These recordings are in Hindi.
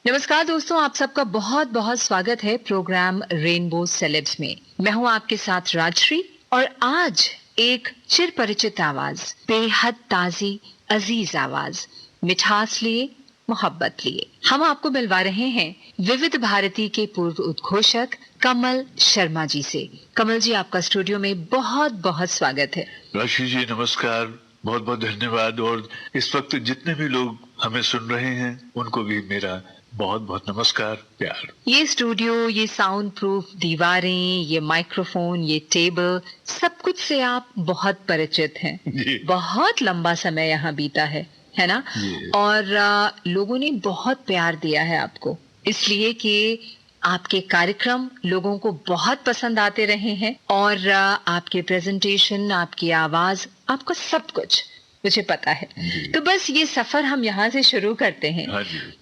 नमस्कार दोस्तों, आप सबका बहुत बहुत स्वागत है प्रोग्राम रेनबो सेलेब्स में। मैं हूं आपके साथ राजश्री और आज एक चिर परिचित आवाज, बेहद ताजी अजीज आवाज, मिठास लिए मोहब्बत लिए हम आपको मिलवा रहे हैं विविध भारती के पूर्व उद्घोषक कमल शर्मा जी से। कमल जी, आपका स्टूडियो में बहुत बहुत स्वागत है। राशि जी नमस्कार, बहुत बहुत धन्यवाद। और इस वक्त जितने भी लोग हमें सुन रहे हैं उनको भी मेरा बहुत बहुत नमस्कार, प्यार। ये स्टूडियो, ये साउंड प्रूफ दीवारें, ये माइक्रोफोन, ये टेबल, सब कुछ से आप बहुत परिचित हैं। बहुत लंबा समय यहाँ बीता है ना? और लोगों ने बहुत प्यार दिया है आपको, इसलिए कि आपके कार्यक्रम लोगों को बहुत पसंद आते रहे हैं और आपके प्रेजेंटेशन, आपकी आवाज, आपका सब कुछ मुझे पता है। तो बस ये सफर हम यहाँ से शुरू करते हैं।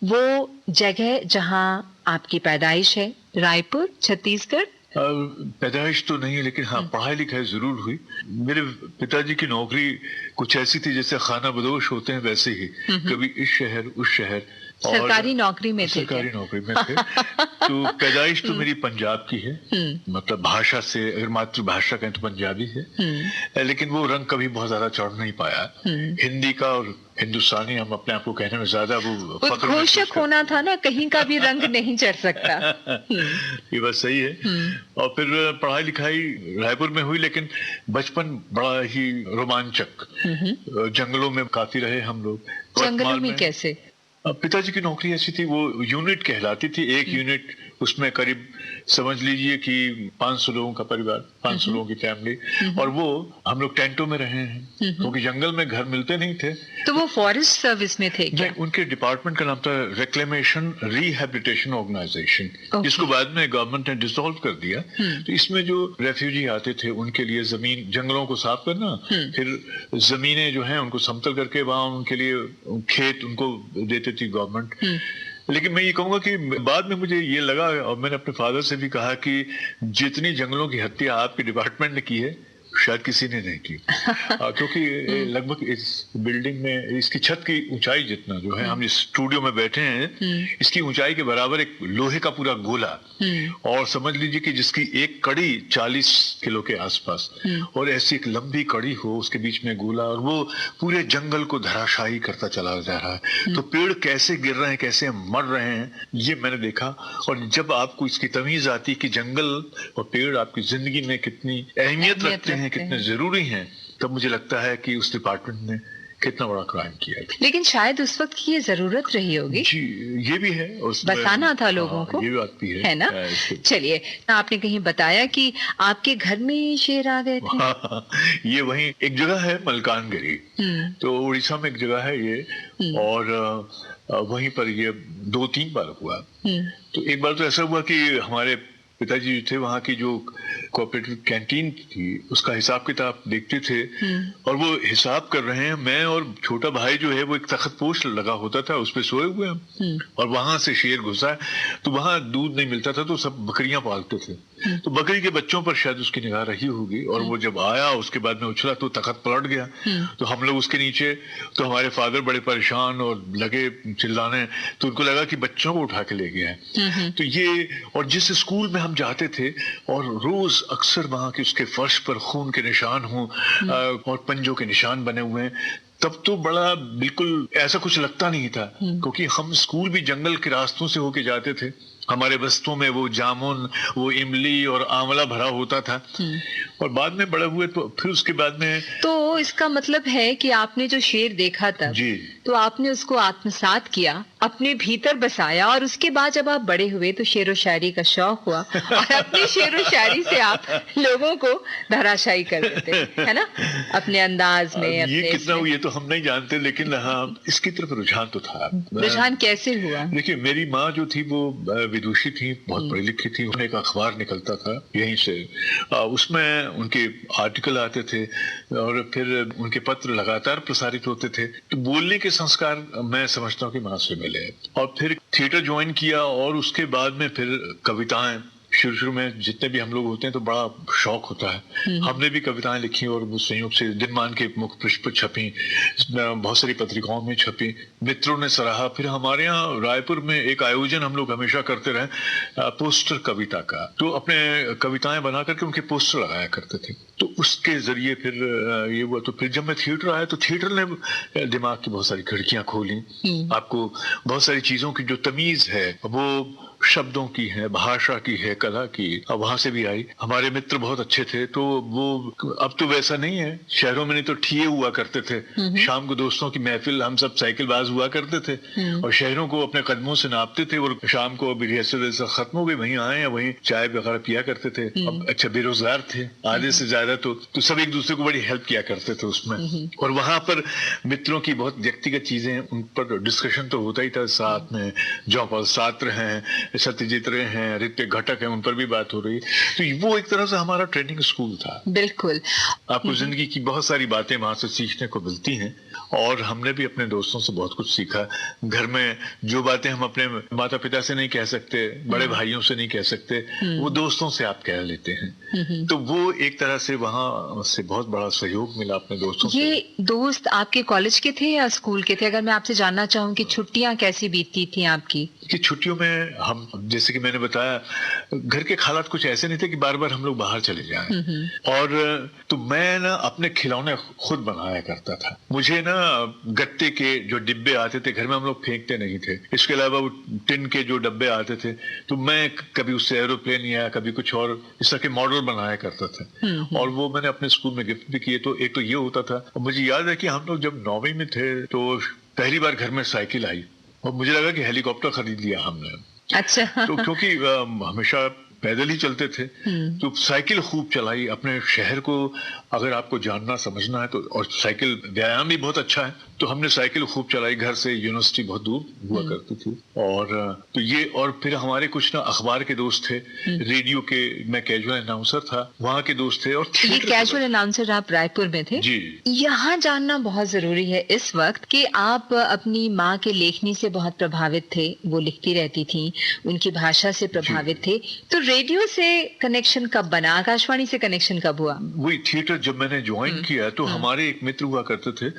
वो जगह जहाँ आपकी पैदाइश है, रायपुर, छत्तीसगढ़। पैदाइश तो नहीं, लेकिन हाँ पढ़ाई लिखाई जरूर हुई। मेरे पिताजी की नौकरी कुछ ऐसी थी जैसे खाना बदोश होते हैं वैसे ही, कभी इस शहर उस शहर, सरकारी नौकरी में थे। सरकारी नौकरी में थे। तो पैदाइश तो मेरी पंजाब की है, मतलब भाषा से अगर मातृभाषा कहें तो पंजाबी है, लेकिन वो रंग कभी बहुत ज्यादा चढ़ नहीं पाया। हिंदी का और हिंदुस्तानी हम अपने आप को कहने में ज्यादा वो उद्घोषक होना था ना, कहीं का भी रंग नहीं चढ़ सकता। ये बात सही है। और फिर पढ़ाई लिखाई रायपुर में हुई, लेकिन बचपन बड़ा ही रोमांचक। जंगलों में काफी रहे हम लोग। जंगलों में कैसे? पिताजी की नौकरी ऐसी थी, वो यूनिट कहलाती थी। एक यूनिट, उसमें करीब समझ लीजिए कि 500 लोगों का परिवार, 500 लोगों की फैमिली, और वो हम लोग टेंटों में रहे हैं क्योंकि जंगल में घर मिलते नहीं थे। तो वो फॉरेस्ट सर्विस में थे क्या? उनके डिपार्टमेंट का नाम था रिक्लेमेशन रिहैबिलिटेशन ऑर्गेनाइजेशन, जिसको बाद में गवर्नमेंट ने डिसॉल्व कर दिया। तो इसमें जो रेफ्यूजी आते थे उनके लिए जमीन, जंगलों को साफ करना, फिर जमीनें जो हैं उनको समतल करके वहां उनके लिए खेत उनको देते थी गवर्नमेंट। लेकिन मैं ये कहूंगा कि बाद में मुझे ये लगा, और मैंने अपने फादर से भी कहा, कि जितनी जंगलों की हत्या आपके डिपार्टमेंट ने की है शायद किसी ने नहीं की। क्योंकि लगभग इस बिल्डिंग में इसकी छत की ऊंचाई जितना जो है, हम जिस स्टूडियो में बैठे हैं इसकी ऊंचाई के बराबर एक लोहे का पूरा गोला, और समझ लीजिए कि जिसकी एक कड़ी 40 किलो के आसपास, और ऐसी एक लंबी कड़ी हो, उसके बीच में गोला, और वो पूरे जंगल को धराशायी करता चला जा रहा है। तो पेड़ कैसे गिर रहे हैं, कैसे मर रहे हैं, ये मैंने देखा। और जब आपको इसकी तमीज आती कि जंगल और पेड़ आपकी जिंदगी में कितनी अहमियत रखते हैं, कितने जरूरी हैं, तब मुझे लगता है कि उस डिपार्टमेंट ने कितना बड़ा क्राइम किया है। लेकिन शायद उस वक्त की ये जरूरत रही होगी। जी, ये भी है, बताना था लोगों को, ये बात भी है ना? चलिए, आपने कहीं बताया कि आपके घर में शेर आ गए थे। ये वहीं एक जगह है मलकानगिरी, तो उड़ीसा में एक जगह है ये, और वहीं पर ये 2-3 बार हुआ। तो एक बार तो ऐसा हुआ कि हमारे पिताजी थे, वहाँ की जो कोऑपरेटिव कैंटीन थी उसका हिसाब किताब देखते थे, और वो हिसाब कर रहे हैं। मैं और छोटा भाई जो है वो एक तख्तपोश लगा होता था, उस पे सोए हुए हैं, और वहां से शेर घुसा है। तो वहां दूध नहीं मिलता था, तो सब बकरियां पालते थे, तो बकरी के बच्चों पर शायद उसकी निगाह रही होगी, और वो जब आया उसके बाद में उछला तो तख्त पलट गया। तो हम लोग उसके नीचे, तो हमारे फादर बड़े परेशान और लगे चिल्लाने, तो उनको लगा कि बच्चों को उठा के ले गया है। तो ये, और जिस स्कूल में हम जाते थे और रोज अक्सर वहां के उसके फर्श पर खून के निशान हों और पंजों के निशान बने हुए हैं, तब तो बड़ा बिल्कुल ऐसा कुछ लगता नहीं था, क्योंकि हम स्कूल भी जंगल के रास्तों से होके जाते थे। हमारे बस्तों में वो जामुन, वो इमली और आंवला भरा होता था। और बाद में बड़े हुए तो फिर उसके बाद में, तो इसका मतलब है कि आपने जो शेर देखा था जी, तो आपने उसको आत्मसात किया, अपने भीतर बसाया, और उसके बाद जब आप बड़े हुए तो शेर व शायरी का शौक हुआ, और अपनी शेर व शायरी से आप लोगों को धराशायी कर देते, है ना, अपने अंदाज में। ये कितना हुआ ये तो हम नहीं जानते, लेकिन हाँ इसकी तरफ रुझान तो था। रुझान कैसे हुआ? देखिए, मेरी माँ जो थी वो विदुषी थी, बहुत पढ़ी लिखी थी। उन्हें एक अखबार निकलता था यहीं से, उसमें उनके आर्टिकल आते थे, और फिर उनके पत्र लगातार प्रसारित होते थे। तो बोलने के संस्कार मैं समझता हूँ कि माँ से मिले। और फिर थिएटर ज्वाइन किया, और उसके बाद में फिर कविताएं शुरू में जितने भी हम लोग होते हैं तो बड़ा शौक होता है। हमने भी कविताएं लिखी और वो संयोग से दिनमान के मुख पृष्ठ पर छपी, बहुत सारी पत्रिकाओं में छपी, मित्रों ने सराहा। फिर हमारे यहाँ रायपुर में एक आयोजन हम लोग हमेशा करते रहे, पोस्टर कविता का, तो अपने कविताएं बना करके उनके पोस्टर लगाया करते थे। तो उसके जरिए फिर ये हुआ। तो फिर जब मैं थिएटर आया तो थिएटर ने दिमाग की बहुत सारी खिड़कियां खोली। आपको बहुत सारी चीजों की जो तमीज है वो शब्दों की है, भाषा की है, कला की, अब वहां से भी आई। हमारे मित्र बहुत अच्छे थे, तो वो अब तो वैसा नहीं है। शहरों में नहीं तो ठिए हुआ करते थे, शाम को दोस्तों की महफिल, हम सब साइकिल बाज हुआ करते थे और शहरों को अपने कदमों से नापते थे। और शाम को अभी रिहर्सल खत्म हो गई, वहीं आए या वहीं चाय वगैरह पिया करते थे। अब अच्छा बेरोजगार थे आधे से ज्यादा, तो सब एक दूसरे को बड़ी हेल्प किया करते थे उसमें। और वहां पर मित्रों की बहुत व्यक्तिगत चीजें, उन पर डिस्कशन तो होता ही था। साथ में जॉपल सात्र हैं, सत्यजीत रे हैं, ऋत्विक घटक हैं, उन पर भी बात हो रही। तो वो एक तरह से हमारा ट्रेनिंग स्कूल था। बिल्कुल, आपको जिंदगी की बहुत सारी बातें वहां से सीखने को मिलती हैं और हमने भी अपने दोस्तों से बहुत कुछ सीखा। घर में जो बातें हम अपने माता पिता से नहीं कह सकते, बड़े भाइयों से नहीं कह सकते, वो दोस्तों से आप कह लेते हैं। तो वो एक तरह से वहां से बहुत बड़ा सहयोग मिला अपने दोस्तों से। ये दोस्त आपके कॉलेज के थे या स्कूल के थे? अगर मैं आपसे जानना चाहूँ कि छुट्टियां कैसी बीतती थी आपकी? कि छुट्टियों में हम, जैसे कि मैंने बताया, घर के हालात कुछ ऐसे नहीं थे कि बार बार हम लोग बाहर चले जाएं। और तो मैं ना अपने खिलौने खुद बनाया करता था। मुझे ना गत्ते के जो डिब्बे आते थे, घर में हम लोग फेंकते नहीं थे, इसके अलावा वो टिन के जो डब्बे आते थे, तो मैं कभी उससे एरोप्लेन या कभी कुछ और इस तरह के मॉडल बनाया करता था। और वो मैंने अपने स्कूल में गिफ्ट भी किए। तो एक तो ये होता था। और मुझे याद है कि हम लोग जब 9वीं में थे तो पहली बार घर में साइकिल आई और मुझे लगा कि हेलीकॉप्टर खरीद लिया हमने। अच्छा। तो क्योंकि हमेशा पैदल ही चलते थे, तो साइकिल खूब चलाई अपने शहर को। अगर आपको जानना समझना है तो, और साइकिल व्यायाम भी बहुत अच्छा है, तो हमने साइकिल खूब चलाई। घर से यूनिवर्सिटी बहुत दूर हुआ करती थी। और तो ये, और फिर हमारे कुछ ना अखबार के दोस्त थे, रेडियो के, मैं कैजुअल अनाउंसर था, वहाँ के दोस्त थे। और ये कैजुअल अनाउंसर आप रायपुर में थे? जी। यहाँ जानना बहुत जरूरी है इस वक्त कि आप अपनी माँ के लेखनी से बहुत प्रभावित थे, वो लिखती रहती थी, उनकी भाषा से प्रभावित थे। तो रेडियो से कनेक्शन कब बना, आकाशवाणी से कनेक्शन कब हुआ? वही थिएटर जब मैंने ज्वाइन किया तो हमारे एक मित्र हुआ करते थे,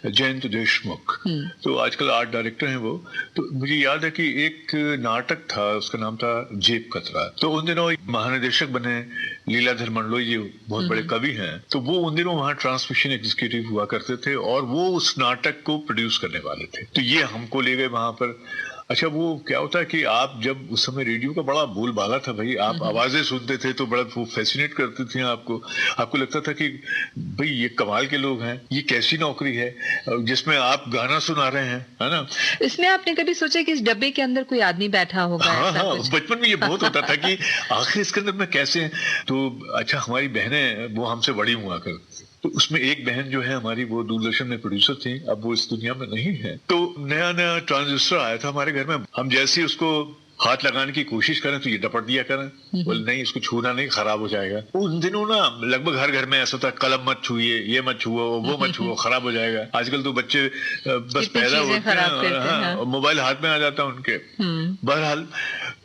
जयंत देशमुख, तो आजकल आर्ट डायरेक्टर हैं वो। तो मुझे याद है कि एक नाटक था, उसका नाम था जेब कतरा। तो उन दिनों महानिदेशक बने लीलाधर मंडलोई जी, बहुत बड़े कवि हैं, तो वो उन दिनों वहाँ ट्रांसमिशन एग्जीक्यूटिव हुआ करते थे और वो उस नाटक को प्रोड्यूस करने वाले थे। तो ये हमको ले गए वहां पर। अच्छा, वो क्या होता है कि आप जब उस समय रेडियो का बड़ा बोलबाला था भाई, आप आवाजें सुनते थे तो बड़ा वो फैसिनेट करती थी आपको लगता था कि भाई ये कमाल के लोग हैं, ये कैसी नौकरी है जिसमें आप गाना सुना रहे हैं, है ना। इसमें आपने कभी सोचा कि इस डब्बे के अंदर कोई आदमी बैठा होगा? हाँ, बचपन में ये बहुत होता था कि आखिर इसके अंदर में कैसे। तो अच्छा, हमारी बहनें वो हमसे बड़ी हुआ करती, तो उसमें एक बहन जो है हमारी, वो दूरदर्शन में प्रोड्यूसर थी, अब वो इस दुनिया में नहीं है। तो नया नया ट्रांजिस्टर आया था हमारे घर में, हम जैसे उसको हाथ लगाने की कोशिश करें तो ये डपट दिया करें, बोले नहीं इसको छूना नहीं, खराब हो जाएगा। उन दिनों ना लगभग हर घर में ऐसा था, कलम मत छुइए, ये मत छुओ, वो मत छुओ, खराब हो जाएगा। आजकल तो बच्चे बस पैदा होते हैं और मोबाइल हाथ में आ जाता है उनके। बहरहाल,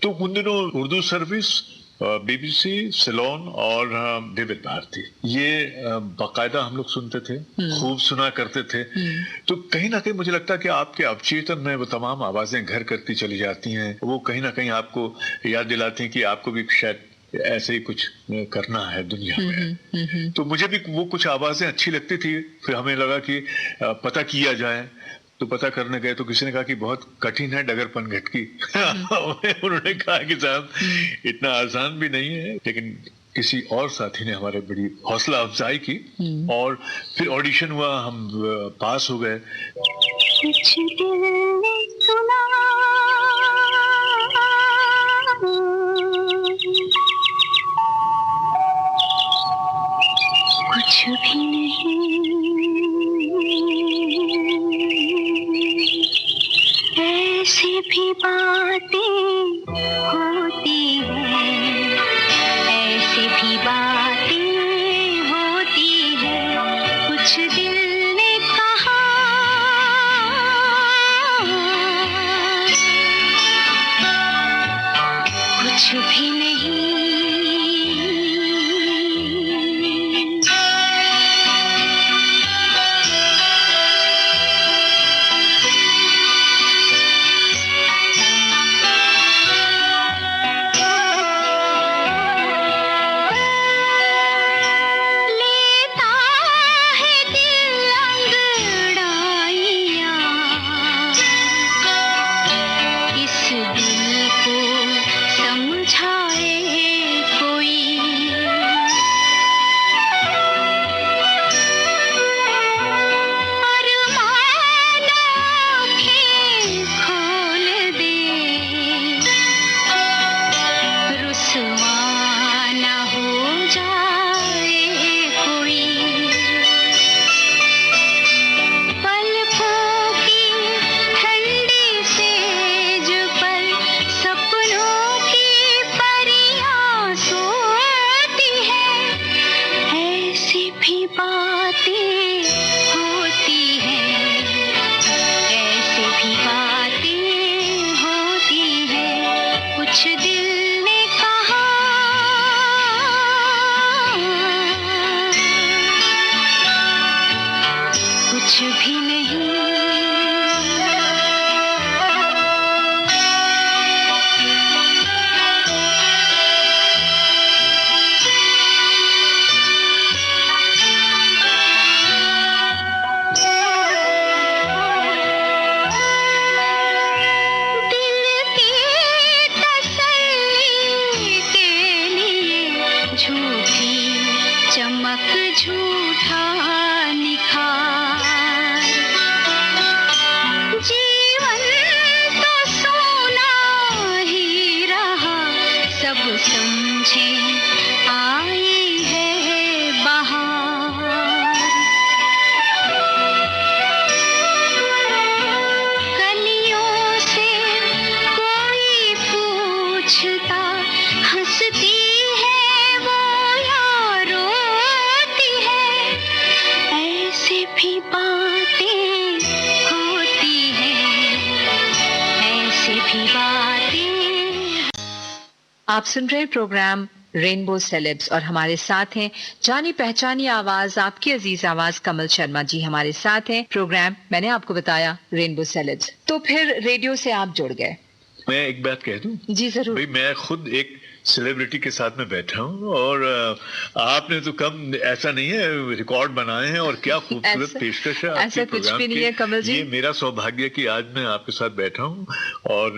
तो उन दिनों उर्दू सर्विस, बीबीसी, सिलोन और विविध भारती, ये बाकायदा हम लोग सुनते थे, खूब सुना करते थे। तो कहीं ना कहीं मुझे लगता है कि आपके अवचेतन में वो तमाम आवाजें घर करती चली जाती हैं, वो कहीं ना कहीं आपको याद दिलाती हैं कि आपको भी शायद ऐसे ही कुछ करना है दुनिया में। तो मुझे भी वो कुछ आवाजें अच्छी लगती थी। फिर हमें लगा कि पता किया जाए, तो पता करने गए तो किसी ने कहा कि बहुत कठिन है डगरपन घटकी। उन्होंने कहा कि साहब इतना आसान भी नहीं है, लेकिन किसी और साथी ने हमारे बड़ी हौसला अफजाई की और फिर ऑडिशन हुआ, हम पास हो गए। कुछ दिल ने सुना, कुछ भी नहीं, ऐसी भी बातें होती हैं, ऐसी भी बातें होती हैं, कुछ दिल ने कहा, कुछ भी नहीं, बातें। आप सुन रहे हैं प्रोग्राम रेनबो सेलेब्स और हमारे साथ हैं जानी पहचानी आवाज, आपकी अजीज आवाज कमल शर्मा जी हमारे साथ हैं। प्रोग्राम मैंने आपको बताया रेनबो सेलेब्स। तो फिर रेडियो से आप जुड़ गए। मैं एक बात कह दूं? जी जरूर। भाई मैं खुद एक सेलिब्रिटी के साथ में बैठा हूँ और आपने तो कम ऐसा नहीं है रिकॉर्ड बनाए हैं और क्या खूबसूरत पेशकश है ऐसा कुछ भी नहीं है कमल जी। ये मेरा सौभाग्य कि आज मैं आपके साथ बैठा हूँ और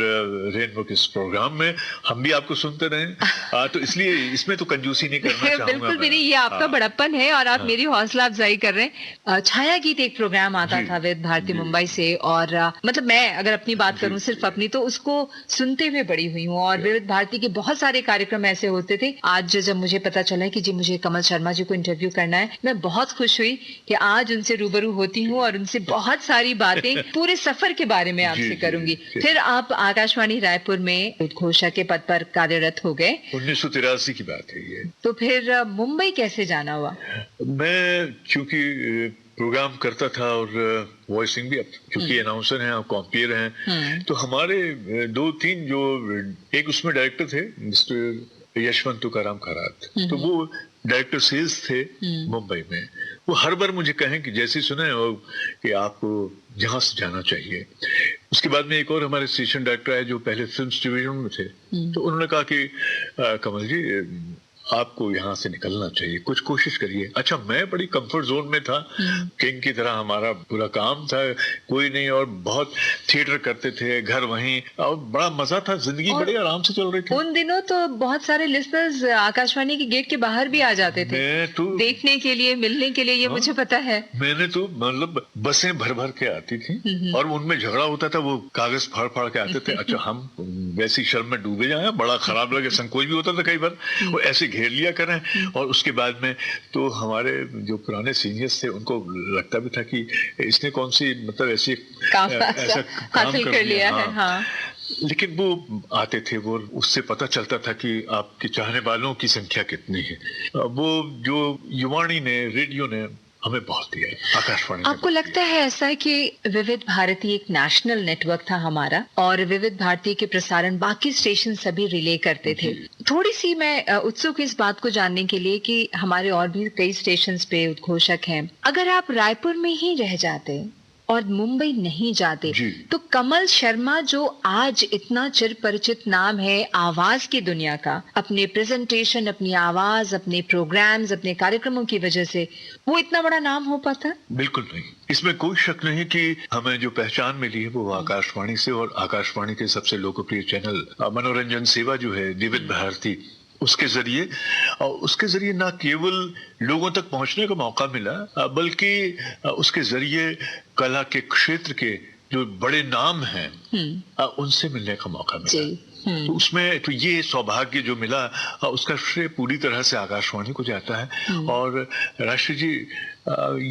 रेनबो के इस प्रोग्राम में हम भी आपको सुनते रहे तो इसलिए इसमें तो कंजूसी नहीं करना चाहूंगा। बिल्कुल भी नहीं, ये आपका बड़प्पन है और आप मेरी हौसला अफजाई कर रहे हैं। छाया गीत एक प्रोग्राम आता था विद भारती मुंबई से और मतलब मैं अगर अपनी बात करूं सिर्फ अपनी, तो उसको सुनते हुए बड़ी हुई हूँ और विविध भारती के बहुत सारे कार्यक्रम ऐसे होते थे। आज जब मुझे पता चला कि जी मुझे कमल शर्मा जी को इंटरव्यू करना है, मैं बहुत खुश हुई कि आज उनसे रूबरू होती हूँ और उनसे बहुत सारी बातें पूरे सफर के बारे में आपसे करूंगी। फिर आप आकाशवाणी रायपुर में उद्घोषक के पद पर कार्यरत हो गए। 1983 की बात है ये। तो फिर मुंबई कैसे जाना हुआ? मैं चूंकि प्रोग्राम करता था और वॉइसिंग भी, क्योंकि अनाउंसर हैं, कॉम्पियर हैं, तो हमारे 2-3 जो एक उसमें डायरेक्टर थे मिस्टर यशवंत तुकाराम खरात, तो वो डायरेक्टर सेल्स थे मुंबई में। वो हर बार मुझे कहें कि जैसे सुने कि आपको यहाँ से जाना चाहिए। उसके बाद में एक और हमारे स्टेशन डायरेक्टर आए जो पहले फिल्म्स डिवीजन में थे, तो उन्होंने कहा कि कमल जी आपको यहाँ से निकलना चाहिए, कुछ कोशिश करिए। अच्छा, मैं बड़ी कंफर्ट जोन में था, किंग की तरह हमारा पूरा काम था, कोई नहीं, और बहुत थिएटर करते थे, घर वहीं, और बड़ा मजा था, जिंदगी बड़ी आराम से चल रही थी। उन दिनों तो बहुत सारे लिसनर्स आकाशवाणी के गेट के बाहर भी आ जाते थे देखने के लिए, मिलने के लिए, ये मुझे पता है। मैंने तो मतलब बसें भर भर के आती थी और उनमें झगड़ा होता था, वो कागज फाड़ फाड़ के आते थे। अच्छा, हम वैसी शर्म में डूबे जाए, बड़ा खराब लगे, संकोच भी होता था कई बार, वो ऐसे घेर लिया करें। और उसके बाद में तो हमारे जो पुराने सीनियर्स थे उनको लगता भी था कि इसने कौन सी मतलब ऐसी ऐसा काम कर लिया है। हाँ। लेकिन वो आते थे, वो उससे पता चलता था कि आपके चाहने वालों की संख्या कितनी है। वो जो युवाणी ने, रेडियो ने हमें बहुत दिया है, आकाशवाणी। आपको लगता है ऐसा कि विविध भारती एक नेशनल नेटवर्क था हमारा और विविध भारती के प्रसारण बाकी स्टेशन सभी रिले करते थे? थोड़ी सी मैं उत्सुक इस बात को जानने के लिए कि हमारे और भी कई स्टेशंस पे उद्घोषक हैं, अगर आप रायपुर में ही रह जाते और मुंबई नहीं जाते तो कमल शर्मा जो आज इतना चिर परिचित नाम है आवाज की दुनिया का, अपने प्रेजेंटेशन, अपनी आवाज, अपने प्रोग्राम्स, अपने कार्यक्रमों की वजह से वो इतना बड़ा नाम हो पाता? बिल्कुल नहीं, इसमें कोई शक नहीं कि हमें जो पहचान मिली है वो आकाशवाणी से, और आकाशवाणी के सबसे लोकप्रिय चैनल मनोरंजन सेवा जो है विविध भारती, उसके जरिए न केवल लोगों तक पहुंचने का मौका मिला, बल्कि उसके जरिए कला के क्षेत्र के जो बड़े नाम हैं उनसे मिलने का मौका मिला। तो उसमें तो ये सौभाग्य जो मिला उसका श्रेय पूरी तरह से आकाशवाणी को जाता है। और राष्ट्रीय जी,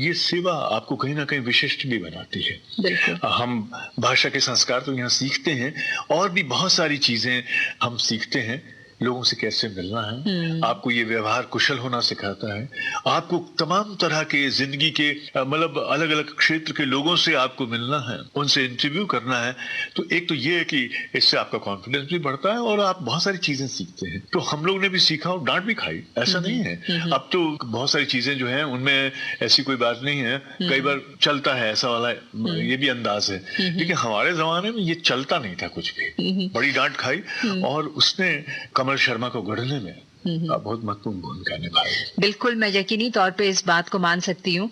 ये सेवा आपको कहीं ना कहीं विशिष्ट भी बनाती है। हम भाषा के संस्कार तो यहाँ सीखते हैं और भी बहुत सारी चीजें हम सीखते हैं, लोगों से कैसे मिलना है, आपको ये व्यवहार कुशल होना सिखाता है, आपको तमाम तरह के जिंदगी के मतलब अलग अलग क्षेत्र के लोगों से आपको मिलना है, उनसे इंटरव्यू करना है। तो एक तो ये है कि इससे आपका कॉन्फिडेंस भी बढ़ता है और आप बहुत सारी चीजें सीखते हैं। तो हम लोग ने भी सीखा और डांट भी खाई, ऐसा नहीं है। अब तो बहुत सारी चीजें जो है उनमें ऐसी कोई बात नहीं है, कई बार चलता है ऐसा वाला ये भी अंदाज है, लेकिन हमारे जमाने में ये चलता नहीं था कुछ भी। बड़ी डांट खाई और उसने कमल शर्मा को गढ़ने में बहुत महत्वपूर्ण भूमिका निभाई। बिल्कुल, मैं यकीनी तौर पे इस बात को मान सकती हूँ।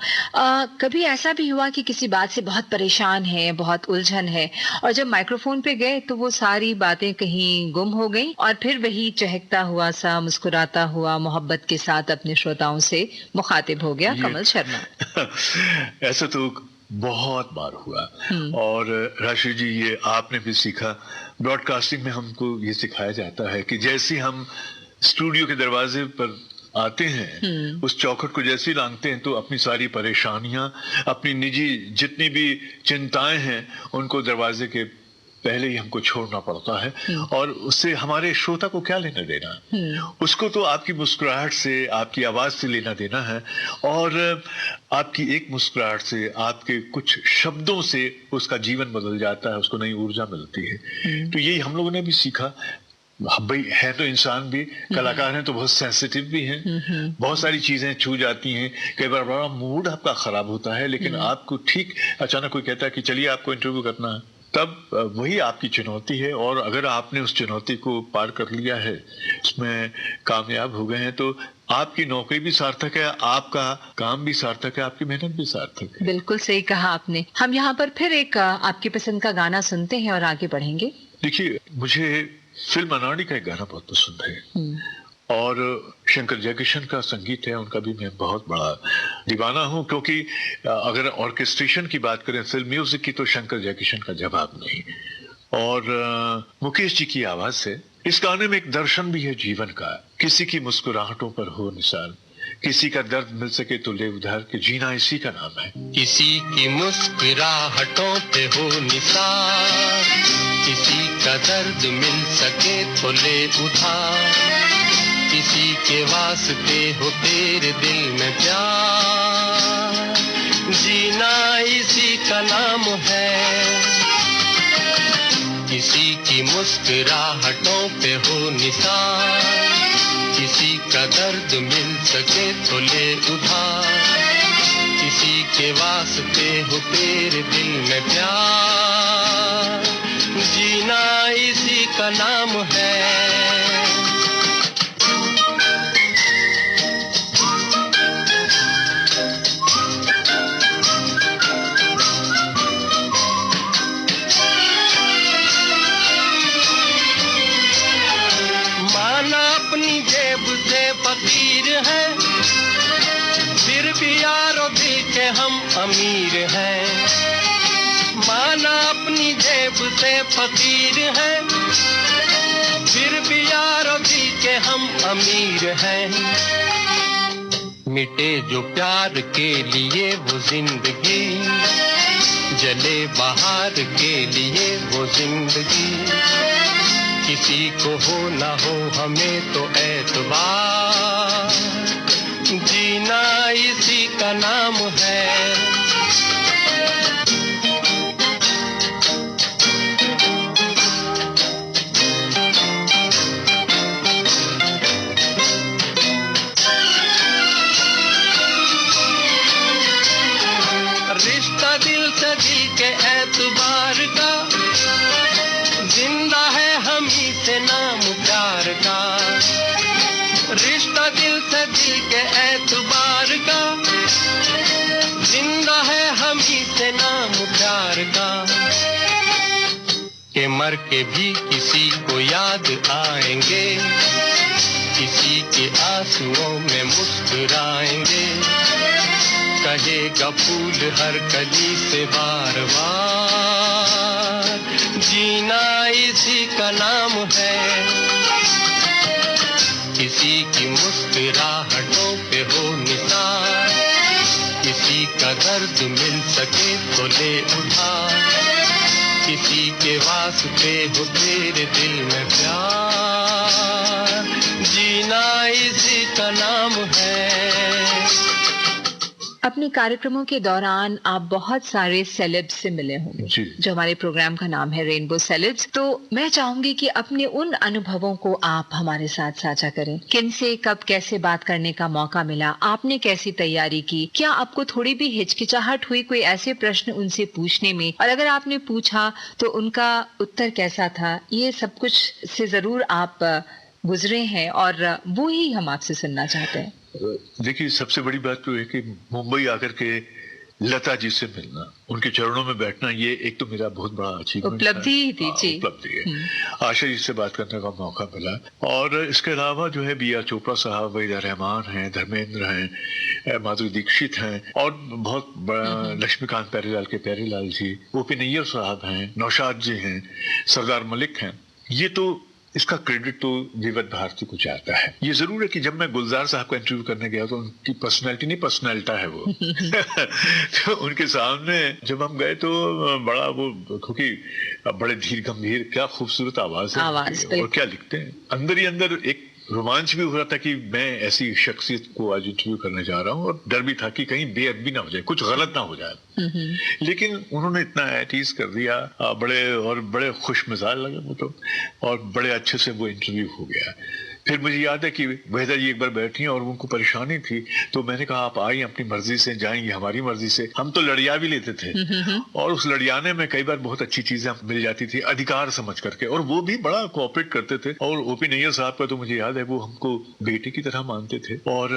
कभी ऐसा भी हुआ कि किसी बात से बहुत परेशान है, बहुत उलझन है, और जब माइक्रोफोन पे गए तो वो सारी बातें कहीं गुम हो गई और फिर वही चहकता हुआ सा, मुस्कुराता हुआ, मोहब्बत के साथ अपने श्रोताओं से मुखातिब हो गया कमल शर्मा? ऐसा तो बहुत बार हुआ। और राशि जी, ये आपने भी सीखा, ब्रॉडकास्टिंग में हमको ये सिखाया जाता है कि जैसे हम स्टूडियो के दरवाजे पर आते हैं, उस चौखट को जैसे ही लांघते हैं तो अपनी सारी परेशानियां, अपनी निजी जितनी भी चिंताएं हैं, उनको दरवाजे के पहले ही हमको छोड़ना पड़ता है, और उससे हमारे श्रोता को क्या लेना देना। उसको तो आपकी मुस्कुराहट से, आपकी आवाज से लेना देना है, और आपकी एक मुस्कुराहट से, आपके कुछ शब्दों से उसका जीवन बदल जाता है, उसको नई ऊर्जा मिलती है। तो यही हम लोगों ने भी सीखा। भाई है तो इंसान भी, कलाकार हैं तो बहुत सेंसिटिव भी हैं, बहुत सारी चीजें छू जाती हैं। कई बार बड़ा मूड आपका खराब होता है, लेकिन आपको ठीक अचानक कोई कहता है कि चलिए आपको इंटरव्यू करना है, तब वही आपकी चुनौती है। और अगर आपने उस चुनौती को पार कर लिया है, उसमें कामयाब हो गए हैं, तो आपकी नौकरी भी सार्थक है, आपका काम भी सार्थक है, आपकी मेहनत भी सार्थक है। बिल्कुल सही कहा आपने। हम यहाँ पर फिर एक आपकी पसंद का गाना सुनते हैं और आगे बढ़ेंगे। देखिए, मुझे फिल्म अनाड़ी का एक गाना बहुत पसंद है, और शंकर जयकिशन का संगीत है, उनका भी मैं बहुत बड़ा दीवाना हूं, क्योंकि अगर ऑर्केस्ट्रेशन की बात करें फिल्म म्यूजिक की, तो शंकर जयकिशन का जवाब नहीं। और मुकेश जी की आवाज से इस गाने में एक दर्शन भी है जीवन का। किसी की मुस्कुराहटों पर हो निसार, किसी का दर्द मिल सके तो ले उधार, के जीना इसी का नाम है। किसी की मुस्कुराहटों पे हो निसार, किसी का दर्द मिल सके तो ले उधार, किसी के वास्ते हो तेरे दिल में प्यार, जीना इसी का नाम है। किसी की मुस्कुराहटों पे हो निसार, किसी का दर्द मिल सके तो ले उधार, किसी के वास्ते हो तेरे दिल में प्यार, जीना इसी का नाम है। फकीर है, फिर भी यारो दिल के हम अमीर हैं। माना अपनी जेब से फकीर है, फिर भी यारो दिल के हम अमीर हैं। मिटे जो प्यार के लिए वो जिंदगी, जले बहार के लिए वो जिंदगी, किसी को हो ना हो हमें तो एतबार, जीना इसी का नाम है। रिश्ता दिल से दिल के एतबार का, जिंदा है हम ही से नाम प्यार का। रिश्ता दिल से दिल के एतबार का, जिंदा है हम ही से नाम प्यार का। के मर के भी किसी को याद आएंगे, किसी के आंसुओं में मुस्कुराएंगे, कहेगा फूल हर कली से बार बार, जीना इसी का नाम है। किसी की मुस्कुराहटों पे हो निसार, किसी का दर्द मिल सके तो ले उधार, किसी के वास्ते हो तेरे दिल में प्यार, जीना इसी का नाम है। अपने कार्यक्रमों के दौरान आप बहुत सारे सेलेब्स से मिले होंगे, जो हमारे प्रोग्राम का नाम है रेनबो सेलेब्स। तो मैं चाहूंगी कि अपने उन अनुभवों को आप हमारे साथ साझा करें। किनसे कब कैसे बात करने का मौका मिला, आपने कैसी तैयारी की, क्या आपको थोड़ी भी हिचकिचाहट हुई कोई ऐसे प्रश्न उनसे पूछने में, और अगर आपने पूछा तो उनका उत्तर कैसा था? ये सब कुछ से जरूर आप गुजरे हैं और वो ही हम आपसे सुनना चाहते हैं। देखिए, सबसे बड़ी बात तो है कि मुंबई आकर के लता जी से मिलना, उनके चरणों में बैठना, ये एक तो मेरा बहुत बड़ा अचीवमेंट उपलब्धि थी जी। उपलब्धि है। आशा जी से बात करने का मौका मिला, और इसके अलावा जो है B.R. चोपड़ा साहब, वहीदा रहमान हैं, धर्मेंद्र हैं, माधुरी दीक्षित हैं, और बहुत लक्ष्मीकांत प्यारेलाल के प्यारेलाल जी, O.P. नैयर साहब हैं, नौशाद जी हैं, सरदार मलिक हैं। ये तो इसका क्रेडिट तो विविध भारती को जाता है। ये जरूर है कि जब मैं गुलजार साहब का इंटरव्यू करने गया तो उनकी पर्सनैलिटी नहीं, पर्सनैलिटा है वो तो उनके सामने जब हम गए तो बड़ा वो, क्योंकि बड़े धीर गंभीर, क्या खूबसूरत आवाज है और क्या लिखते हैं, अंदर ही अंदर एक रोमांच भी हो रहा था कि मैं ऐसी शख्सियत को आज इंटरव्यू करने जा रहा हूँ, और डर भी था कि कहीं बेअदबी ना हो जाए, कुछ गलत ना हो जाए। लेकिन उन्होंने इतना एटीज कर दिया, बड़े खुश मिजाज लगे वो तो, और बड़े अच्छे से वो इंटरव्यू हो गया। फिर मुझे याद है कि वहीदा जी एक बार बैठी और उनको परेशानी थी, तो मैंने कहा आप आई अपनी मर्जी से, जाएंगी हमारी मर्जी से। हम तो लड़िया भी लेते थे और उस लड़ियाने में कई बार बहुत अच्छी चीजें मिल जाती थी अधिकार समझ करके, और वो भी बड़ा कोऑपरेट करते थे। और ओपी नैयर साहब का तो मुझे याद है वो हमको बेटे की तरह मानते थे। और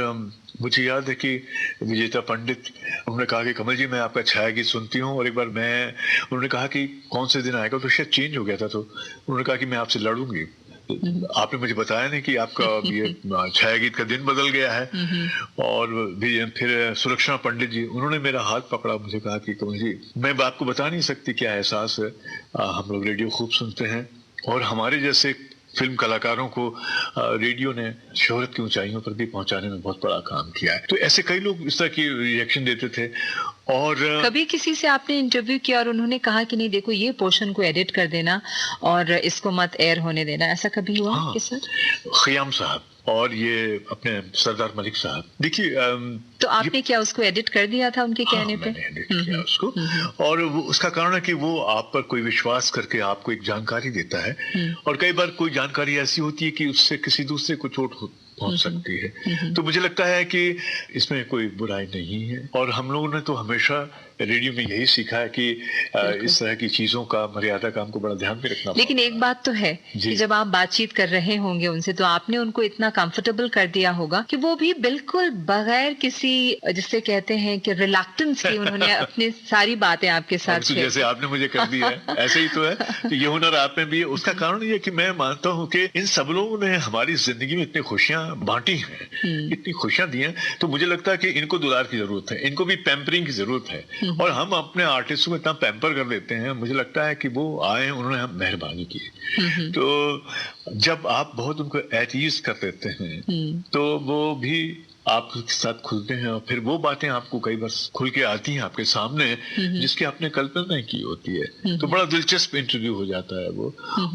मुझे याद है कि विजेता पंडित, उन्होंने कहा कि कमल जी मैं आपका छाया गीत सुनती हूँ, और एक बार उन्होंने कहा कि कौन से दिन आएगा, तो शायद चेंज हो गया था, तो उन्होंने कहा कि मैं आपसे लड़ूंगी। आपने मुझे बताया नहीं कि आपका ये छाया गीत का दिन बदल गया है। और फिर सुलक्षणा पंडित जी, उन्होंने मेरा हाथ पकड़ा, मुझे कहा कि कमल जी मैं आपको बता नहीं सकती क्या एहसास है, हम लोग रेडियो खूब सुनते हैं, और हमारे जैसे फिल्म कलाकारों को रेडियो ने शोहरत की ऊंचाइयों पर भी पहुंचाने में बहुत बड़ा काम किया है। तो ऐसे कई लोग इस तरह की रिएक्शन देते थे। और कभी किसी से आपने इंटरव्यू किया और उन्होंने कहा कि नहीं देखो ये पोर्शन को एडिट कर देना और इसको मत एयर होने देना, ऐसा कभी हुआ? हाँ, आपके साथ? खयाम साहब और ये अपने सरदार मलिक साहब, देखिए तो आपने क्या उसको एडिट कर दिया था उनके कहने पे? मैंने एडिट किया उसको, और उसका कारण है कि वो आप पर कोई विश्वास करके आपको एक जानकारी देता है, और कई बार कोई जानकारी ऐसी होती है कि उससे किसी दूसरे को चोट पहुंच सकती है। तो मुझे लगता है कि इसमें कोई बुराई नहीं है, और हम लोगों ने तो हमेशा रेडियो में यही सीखा है कि इस तरह की चीजों का, मर्यादा का हमको बड़ा ध्यान में रखना। लेकिन एक बात तो है कि जब आप बातचीत कर रहे होंगे उनसे, तो आपने उनको इतना कंफर्टेबल कर दिया होगा कि वो भी बिल्कुल बगैर किसी, जिससे कहते हैं कि रिलक्टेंस की, उन्होंने अपनी सारी बातें आपके साथ तो जैसे आपने मुझे कर दिया है ऐसे ही तो है। तो ये हुनर आप में भी है। उसका कारण ये कि मैं मानता हूँ कि इन सब लोगों ने हमारी जिंदगी में इतनी खुशियां बांटी हैं, इतनी खुशियां दी हैं, तो मुझे लगता है कि इनको दुलार की जरूरत है, इनको भी पैम्परिंग की जरूरत है। और हम अपने आर्टिस्ट को इतना पैम्पर कर देते हैं, मुझे लगता है कि वो आए, उन्होंने हम मेहरबानी की। तो जब आप बहुत उनको एट ईज कर देते हैं तो वो भी आपके साथ खुलते हैं, और फिर वो बातें आपको कई बार खुल के आती हैं आपके सामने जिसकी आपने कल्पना नहीं की होती है। तो बड़ा दिलचस्प इंटरव्यू हो जाता है वो,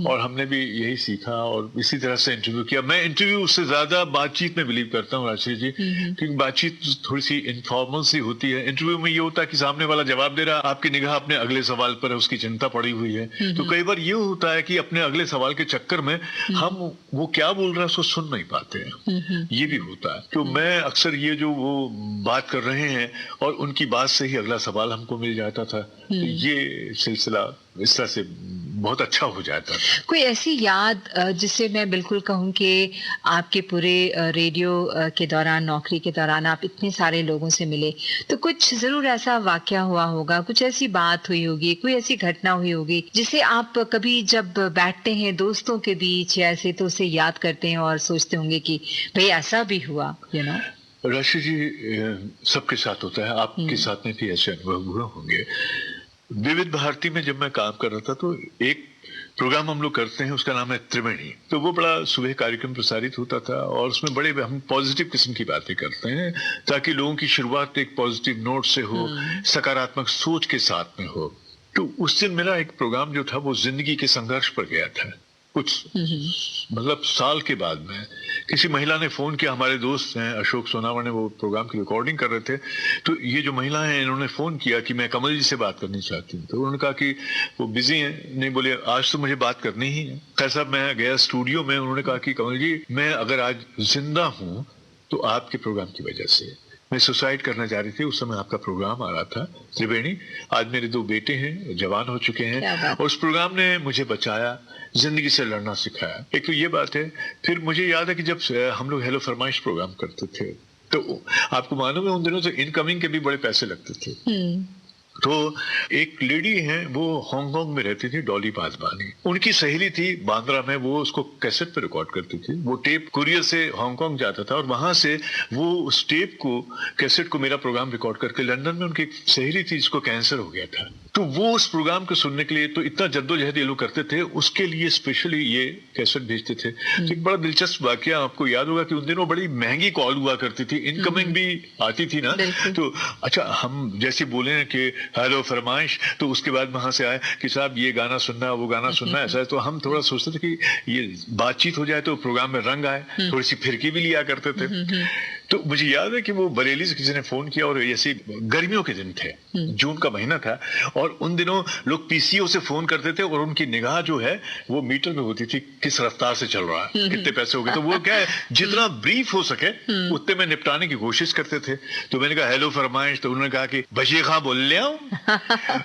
और हमने भी यही सीखा और इसी तरह से इंटरव्यू किया। मैं इंटरव्यू से ज्यादा बातचीत में बिलीव करता हूँ राशि जी, क्योंकि बातचीत थोड़ी सी इनफॉर्मल सी होती है। इंटरव्यू में ये होता है कि सामने वाला जवाब दे रहा, आपकी निगाह अपने अगले सवाल पर है, उसकी चिंता पड़ी हुई है। तो कई बार ये होता है कि अपने अगले सवाल के चक्कर में हम वो क्या बोल रहा है उसको सुन नहीं पाते हैं, ये भी होता है। तो मैं अक्सर ये जो वो बात कर रहे हैं और उनकी बात से ही अगला सवाल हमको मिल जाता था, तो ये सिलसिला इस तरह से बहुत अच्छा हो जाता था। कोई ऐसी याद जिससे मैं बिल्कुल कहूँ कि आपके पूरे रेडियो के दौरान, नौकरी के दौरान आप इतने सारे लोगों से मिले, तो कुछ जरूर ऐसा वाकया हुआ होगा, कुछ ऐसी बात हुई होगी, कोई ऐसी घटना हुई होगी जिसे आप कभी जब बैठते हैं दोस्तों के बीच या ऐसे, तो उसे याद करते हैं और सोचते होंगे कि भाई ऐसा भी हुआ, यू नो? राशि जी, सबके साथ होता है, आपके साथ में भी ऐसे अनुभव हुए होंगे। विविध भारती में जब मैं काम कर रहा था तो एक प्रोग्राम हम लोग करते हैं, उसका नाम है त्रिवेणी। तो वो बड़ा सुबह कार्यक्रम प्रसारित होता था और उसमें बड़े हम पॉजिटिव किस्म की बातें करते हैं ताकि लोगों की शुरुआत एक पॉजिटिव नोट से हो, सकारात्मक सोच के साथ में हो। तो उस दिन मेरा एक प्रोग्राम जो था वो जिंदगी के संघर्ष पर गया था। कुछ मतलब साल के बाद में किसी महिला ने फोन किया, हमारे दोस्त हैं अशोक सोनावर ने, वो प्रोग्राम की रिकॉर्डिंग कर रहे थे। तो ये जो महिला है इन्होंने फोन किया कि मैं कमल जी से बात करनी चाहती हूँ। तो उन्होंने कहा कि वो बिजी हैं, नहीं बोले आज तो मुझे बात करनी ही है। खैर साहब मैं गया स्टूडियो में, उन्होंने कहा कि कमल जी मैं अगर आज जिंदा हूँ तो आपके प्रोग्राम की वजह से। मैं सुसाइड करना चाह रही थी, उस समय आपका प्रोग्राम आ रहा था त्रिवेणी। आज मेरे 2 बेटे हैं, जवान हो चुके हैं, और उस प्रोग्राम ने मुझे बचाया, जिंदगी से लड़ना सिखाया। एक तो ये बात है। फिर मुझे याद है कि जब हम लोग हेलो फरमाइश प्रोग्राम करते थे तो आपको मालूम है उन दिनों तो इनकमिंग के भी बड़े पैसे लगते थे। तो एक लेडी हैं, वो हांगकांग में रहती थी, डॉली बाजवानी। उनकी सहेली थी बांद्रा में, वो उसको कैसेट पे रिकॉर्ड करती थी। वो टेप कुरियर से हांगकांग जाता था और वहां से वो उस टेप को, कैसेट को, मेरा प्रोग्राम रिकॉर्ड करके लंदन में, उनकी सहेली थी जिसको कैंसर हो गया था, तो वो उस प्रोग्राम को सुनने के लिए तो इतना जद्दोजहद ये लोग करते थे, उसके लिए स्पेशली ये कैसेट भेजते थे। तो एक बड़ा दिलचस्प वाकया आपको याद होगा कि उन दिनों बड़ी महंगी कॉल हुआ करती थी, इनकमिंग भी आती थी ना। तो अच्छा, हम जैसे बोले कि हेलो फरमाइश, तो उसके बाद वहां से आए कि साहब ये गाना सुनना है, वो गाना सुनना है, ऐसा है। तो हम थोड़ा सोचते थे कि ये बातचीत हो जाए तो प्रोग्राम में रंग आए, थोड़ी सी फिरकी भी लिया करते थे। तो मुझे याद है कि वो बरेली से किसी ने फोन किया और ऐसे गर्मियों के दिन थे, जून का महीना था, और उन दिनों लोग पीसीओ से फोन करते थे और उनकी निगाह जो है वो मीटर में होती थी, किस रफ्तार से चल रहा है, कितने पैसे हो गए। तो वो क्या है, जितना ब्रीफ हो सके उतने में निपटाने की कोशिश करते थे। तो मैंने कहा हेलो फरमाइश, तो उन्होंने कहा कि बशीर खां बोल ले आओ।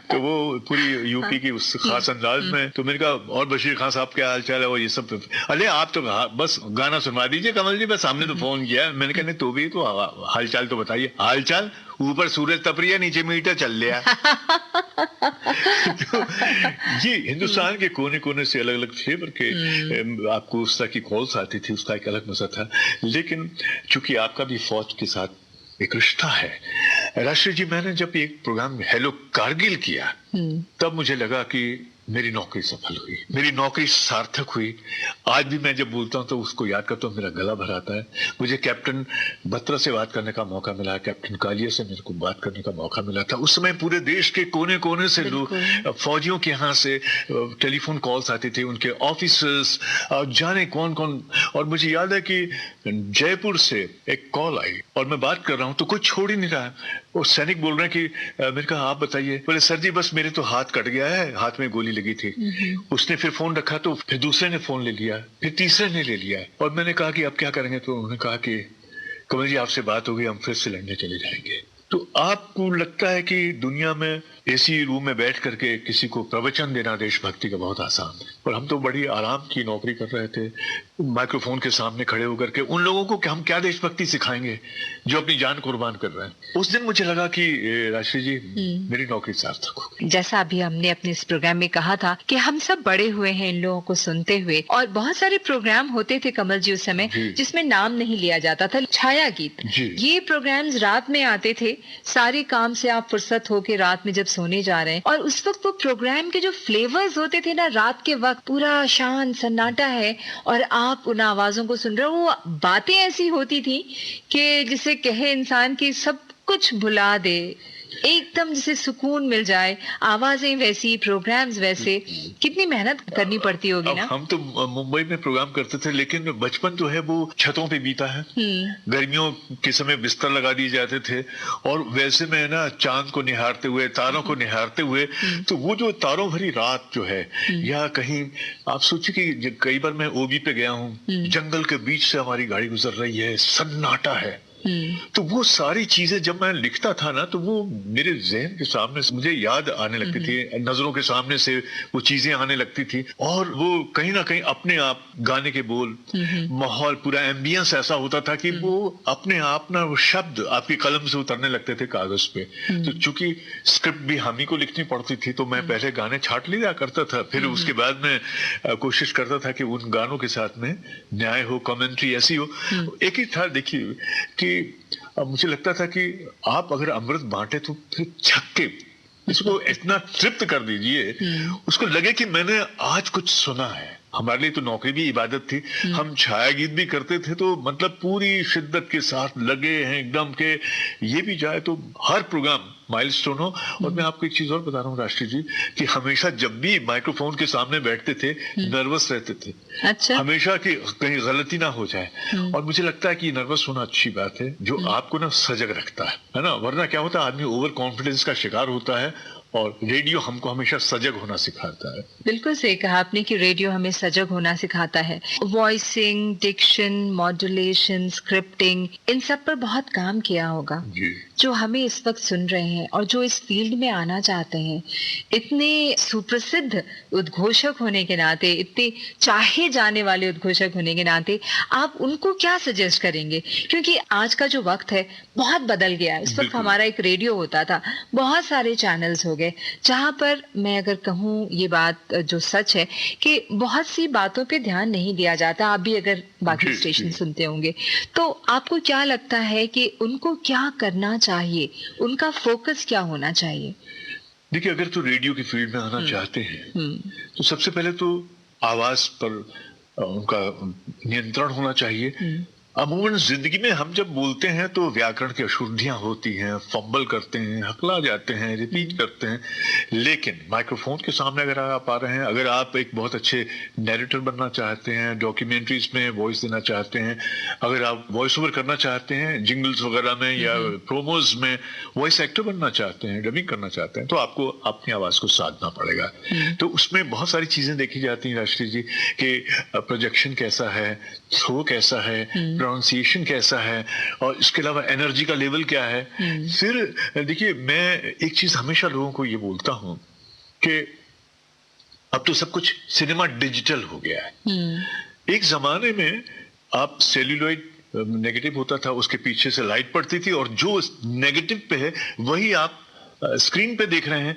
तो वो पूरी यूपी की उस खास अंदाज में। तो मैंने कहा और बशीर खां साहब क्या हाल चाल है, और ये सब। अरे आप तो बस गाना सुनवा दीजिए कमल जी, बस सामने तो फोन किया। मैंने कहा नहीं तो भी तो हालचाल तो बताइए। हालचाल, ऊपर सूरज तप रही है, नीचे मीटर चल लिया। तो ये हिंदुस्तान के कोने कोने से अलग अलग फेवर के आपको उस तरह की कॉल्स आती थी, उसका एक अलग मजा था। लेकिन चूंकि आपका भी फौज के साथ एक रिश्ता है, राष्ट्र जी, मैंने जब एक प्रोग्राम हेलो कारगिल किया तब मुझे लगा कि मेरी नौकरी सफल हुई, मेरी नौकरी सार्थक हुई। आज भी मैं जब बोलता हूं तो उसको याद करता हूं, मेरा गला भर आता है। मुझे कैप्टन बत्रा से बात करने का मौका मिला, कैप्टन कालिया से मेरे को बात करने का मौका मिला था। उस समय पूरे देश के कोने कोने से लोग, फौजियों के यहाँ से टेलीफोन कॉल्स आती थी, उनके ऑफिसर्स, जाने कौन कौन। और मुझे याद है कि जयपुर से एक कॉल आई और मैं बात कर रहा हूं तो कोई छोड़ ही नहीं रहा। वो सैनिक बोल रहे हैं कि मैंने कहा आप बताइए। बोले सर जी बस मेरे तो हाथ कट गया है, हाथ में गोली लगी थी। उसने फिर फोन रखा तो फिर दूसरे ने फोन ले लिया, फिर तीसरे ने ले लिया। और मैंने कहा कि अब क्या करेंगे, तो उन्होंने कहा कि कमल जी आपसे बात हो गई, हम फिर से लड़ने चले जाएंगे। तो आपको लगता है कि दुनिया में एसी रूम में बैठ करके किसी को प्रवचन देना देशभक्ति का बहुत आसान है, और हम तो बड़ी आराम की नौकरी कर रहे थे, माइक्रोफोन के सामने खड़े होकर के उन लोगों को हम क्या देशभक्ति सिखाएंगे जो अपनी जान कुर्बान कर रहे हैं। उस दिन मुझे लगा कि राशि जी मेरी नौकरी सार्थक हो गई। जैसा अभी हमने अपने इस प्रोग्राम में कहा था कि हम सब बड़े हुए हैं इन लोगों को सुनते हुए, और बहुत सारे प्रोग्राम होते थे कमल जी उस समय जिसमें नाम नहीं लिया जाता था, छाया गीत। ये प्रोग्राम्स रात में आते थे, सारे काम से आप फुर्सत होके रात में जब सोने जा रहे हैं, और उस वक्त वो प्रोग्राम के जो फ्लेवर्स होते थे ना, रात के वक्त पूरा शांत सन्नाटा है और आप उन आवाजों को सुन रहे हो। वो बातें ऐसी होती थी कि जिसे कहे इंसान की सब कुछ भुला दे, एकदम जिसे सुकून मिल जाए। आवाजें वैसी, प्रोग्राम्स वैसे, कितनी मेहनत करनी पड़ती होगी ना। हम तो मुंबई में प्रोग्राम करते थे, लेकिन बचपन जो है वो छतों पे बीता है। गर्मियों के समय बिस्तर लगा दिए जाते थे और वैसे में ना चांद को निहारते हुए, तारों को निहारते हुए, तो वो जो तारों भरी रात जो है, या कहीं आप सोचिए कि कई बार मैं ओबी पे गया हूँ, जंगल के बीच से हमारी गाड़ी गुजर रही है, सन्नाटा है, तो वो सारी चीजें जब मैं लिखता था ना, तो वो मेरे ज़हन के सामने से मुझे याद आने लगती थी, नजरों के सामने से वो चीजें आने लगती थी, और वो कहीं ना कहीं अपने आप गाने के बोल, माहौल, पूरा एम्बियंस ऐसा होता था कि वो अपने आप ना वो शब्द आपकी कलम से उतरने लगते थे कागज पे। तो चूंकि स्क्रिप्ट भी हम ही को लिखनी पड़ती थी, तो मैं पहले गाने छाट लिया करता था, फिर उसके बाद में कोशिश करता था कि उन गानों के साथ में न्याय हो, कमेंट्री ऐसी हो। एक ही था, देखिए कि मुझे लगता था कि आप अगर अमृत बांटे तो फिर छक्के इसको इतना तृप्त कर दीजिए, उसको लगे कि मैंने आज कुछ सुना है। हमारे लिए तो नौकरी भी इबादत थी, हम छाया गीत भी करते थे, तो मतलब पूरी शिद्दत के साथ लगे हैं एकदम के ये भी जाए तो हर प्रोग्राम माइलस्टोन हो। और मैं आपको एक चीज और बता रहा हूँ राष्ट्रीय जी, कि हमेशा जब भी माइक्रोफोन के सामने बैठते थे नर्वस रहते थे। अच्छा। हमेशा कि कहीं गलती ना हो जाए, और मुझे लगता है कि नर्वस होना अच्छी बात है, जो आपको ना सजग रखता है ना। वरना क्या होता है, आदमी ओवर कॉन्फिडेंस का शिकार होता है, और रेडियो हमको हमेशा सजग होना सिखाता है। बिल्कुल सही कहा आपने कि रेडियो हमें सजग होना सिखाता है। वॉइसिंग, डिक्शन, मॉड्यूलेशन, स्क्रिप्टिंग, इन सब पर बहुत काम किया होगा। जो हमें इस वक्त सुन रहे हैं और जो इस फील्ड में आना चाहते हैं, इतने सुप्रसिद्ध उद्घोषक होने के नाते, इतने चाहे जाने वाले उद्घोषक होने के नाते, आप उनको क्या सजेस्ट करेंगे? क्योंकि आज का जो वक्त है बहुत बदल गया है। इस वक्त हमारा एक रेडियो होता था, बहुत सारे चैनल्स हो गए, जहां पर मैं अगर कहूँ ये बात जो सच है कि बहुत सी बातों पे ध्यान नहीं दिया जाता। आप भी अगर बाकी स्टेशन सुनते होंगे, तो आपको क्या लगता है कि उनको क्या करना चाहिए, उनका फोकस क्या होना चाहिए? देखिए, अगर तो रेडियो की फील्ड में आना चाहते हैं तो सबसे पहले तो आवाज पर उनका नियंत्रण होना चाहिए। अमूमन जिंदगी में हम जब बोलते हैं तो व्याकरण की अशुद्धियां होती हैं, फंबल करते हैं, हकला जाते हैं, रिपीट करते हैं। लेकिन माइक्रोफोन के सामने अगर आप आ रहे हैं, अगर आप एक बहुत अच्छे नैरेटर बनना चाहते हैं, डॉक्यूमेंट्रीज में वॉइस देना चाहते हैं, अगर आप वॉइस ओवर करना चाहते हैं जिंगल्स वगैरह में या प्रोमोज में, वॉइस एक्टर बनना चाहते हैं, डबिंग करना चाहते हैं, तो आपको अपनी आवाज को साधना पड़ेगा। तो उसमें बहुत सारी चीजें देखी जाती हैं राष्ट्रीय जी, कि प्रोजेक्शन कैसा है, थ्रो कैसा है, प्रोनाउंसिएशन कैसा है, और इसके अलावा एनर्जी का लेवल क्या है। फिर देखिए, मैं एक चीज हमेशा लोगों को ये बोलता हूं कि अब तो सब कुछ सिनेमा डिजिटल हो गया है। एक जमाने में आप सेल्यूलॉइड नेगेटिव होता था, उसके पीछे से लाइट पड़ती थी और जो नेगेटिव पे है वही आप स्क्रीन पे देख रहे हैं।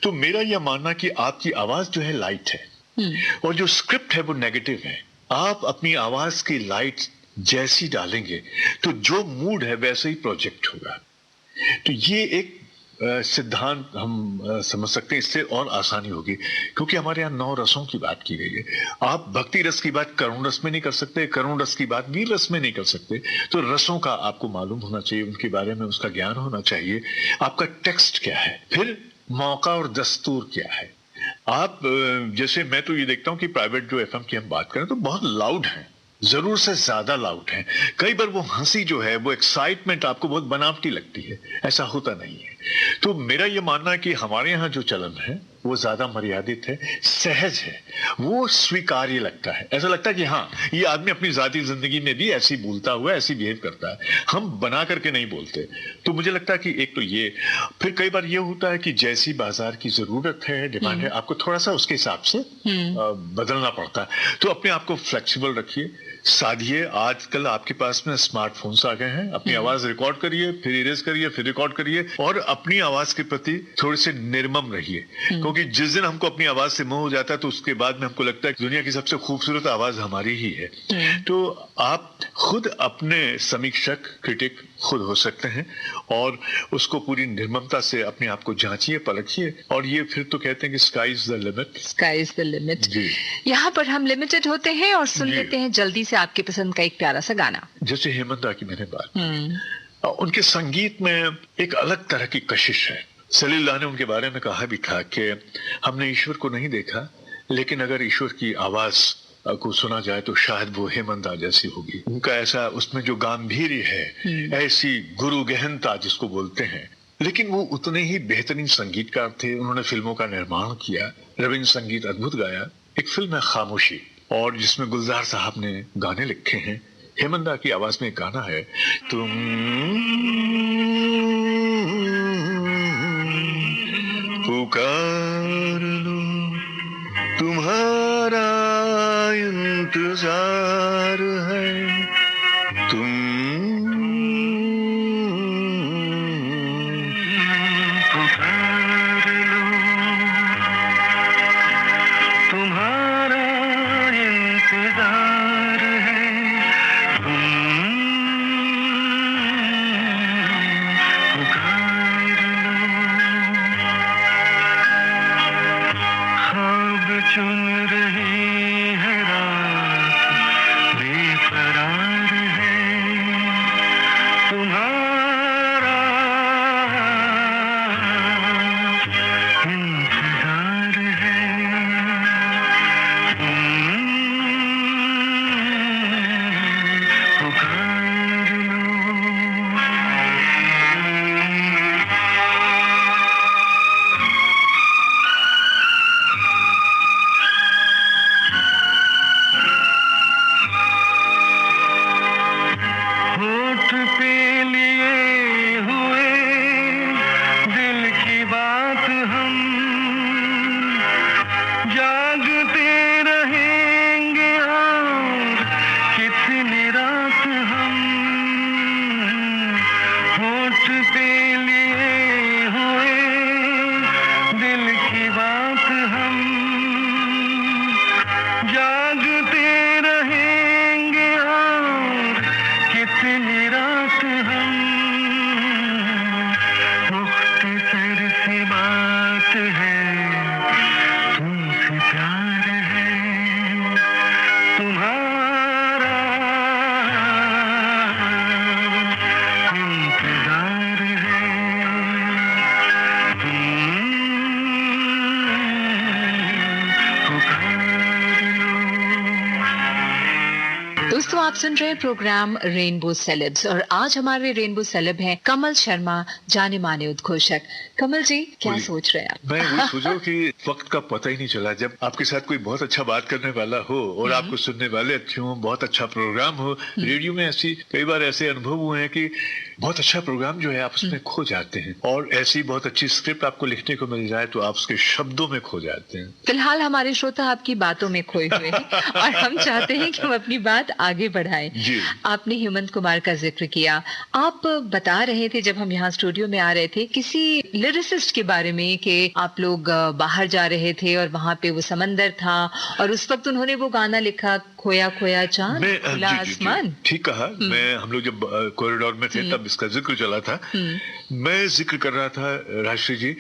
तो मेरा यह मानना कि आपकी आवाज जो है लाइट है और जो स्क्रिप्ट है वो नेगेटिव है। आप अपनी आवाज की लाइट जैसी डालेंगे तो जो मूड है वैसे ही प्रोजेक्ट होगा। तो ये एक सिद्धांत हम समझ सकते हैं, इससे और आसानी होगी, क्योंकि हमारे यहाँ 9 रसों की बात की गई है। आप भक्ति रस की बात करुण रस में नहीं कर सकते, करुण रस की बात वीर रस में नहीं कर सकते। तो रसों का आपको मालूम होना चाहिए, उनके बारे में उसका ज्ञान होना चाहिए। आपका टेक्स्ट क्या है, फिर मौका और दस्तूर क्या है। आप जैसे मैं तो ये देखता हूँ कि प्राइवेट जो एफएम की हम बात करें तो बहुत लाउड है, जरूर से ज्यादा लाउड है। कई बार वो हंसी जो है, वो एक्साइटमेंट आपको बहुत बनावटी लगती है, ऐसा होता नहीं है। तो मेरा ये मानना है कि हमारे यहाँ जो चलन है वो ज्यादा मर्यादित है, सहज है, वो स्वीकार्य लगता है। ऐसा लगता है कि हाँ, ये आदमी अपनी जाती जिंदगी में भी ऐसी बोलता हुआ, ऐसी बिहेव करता है, हम बना करके नहीं बोलते। तो मुझे लगता है कि एक तो ये, फिर कई बार ये होता है कि जैसी बाजार की जरूरत है, डिमांड है, आपको थोड़ा सा उसके हिसाब से बदलना पड़ता है। तो अपने आप को फ्लेक्सिबल रखिए, साधिए। आजकल आपके पास में स्मार्टफोन्स आ गए हैं, अपनी आवाज रिकॉर्ड करिए, फिर इरेज करिए, फिर रिकॉर्ड करिए, और अपनी आवाज के प्रति थोड़े से निर्मम रहिए। क्योंकि जिस दिन हमको अपनी आवाज से मोह हो जाता है तो उसके बाद में हमको लगता है कि दुनिया की सबसे खूबसूरत आवाज हमारी ही है। तो आप खुद अपने समीक्षक, क्रिटिक खुद हो सकते हैं, और उसको पूरी निर्ममता से अपने आप को जांचिए, परखिए। और ये फिर तो कहते हैं कि sky is the limit. Sky is the limit. यहाँ पर हम लिमिटेड होते हैं और सुन लेते हैं जल्दी से आपके पसंद का एक प्यारा सा गाना। जैसे हेमंत की मैंने बात, उनके संगीत में एक अलग तरह की कशिश है। सलील्लाह ने उनके बारे में कहा भी था कि हमने ईश्वर को नहीं देखा, लेकिन अगर ईश्वर की आवाज को सुना जाए तो शायद वो हेमंत जैसी होगी। उनका ऐसा, उसमें जो गांभीर्य है, ऐसी गुरु गहनता जिसको बोलते हैं। लेकिन वो उतने ही बेहतरीन संगीतकार थे। उन्होंने फिल्मों का निर्माण किया, रविंद्र संगीत अद्भुत गाया। एक फिल्म है खामोशी, और जिसमें गुलजार साहब ने गाने लिखे हैं। हेमंत की आवाज में एक गाना है, तुम पुकार लो, तुम्हारा इंतजार है, तुम पुकार लो, तुम्हारा इंतजार है, तुम पुकार लो। ख्वाब चुन रही है रात, बेकरार है, दोस्तों, आप सुन रहे हैं प्रोग्राम रेनबो सेलेब्स और आज हमारे रेनबो सेलेब हैं कमल शर्मा, जाने माने उद्घोषक। कमल जी, क्या सोच रहे हैं आप? मैं वही सोचूं कि वक्त का पता ही नहीं चला जब आपके साथ कोई बहुत अच्छा बात करने वाला हो और आपको सुनने वाले अच्छे हो, बहुत अच्छा प्रोग्राम हो। रेडियो में ऐसी कई बार ऐसे अनुभव हुए हैं कि बहुत अच्छा प्रोग्राम जो है आप उसमें खो जाते हैं और ऐसी बहुत अच्छी स्क्रिप्ट आपको लिखने को मिल जाए तो आप उसके शब्दों में खो जाते हैं। फिलहाल हमारे श्रोता आपकी बातों में खोए हुए हैं और हम चाहते हैं कि हम अपनी बात आगे बढ़ाएं। आपने हेमंत कुमार का जिक्र किया, आप बता रहे थे जब हम यहाँ स्टूडियो में आ रहे थे किसी लिरिसिस्ट के बारे में कि आप लोग बाहर जा रहे थे और वहां पे वो समंदर था और उस वक्त उन्होंने वो गाना लिखा, खोया खोया चांद खुला आसमान। ठीक कहा। मैं हम लोग जब कॉरिडोर में थे तब इसका जिक्र चला था। मैं जिक्र कर रहा था राष्ट्रीय जी,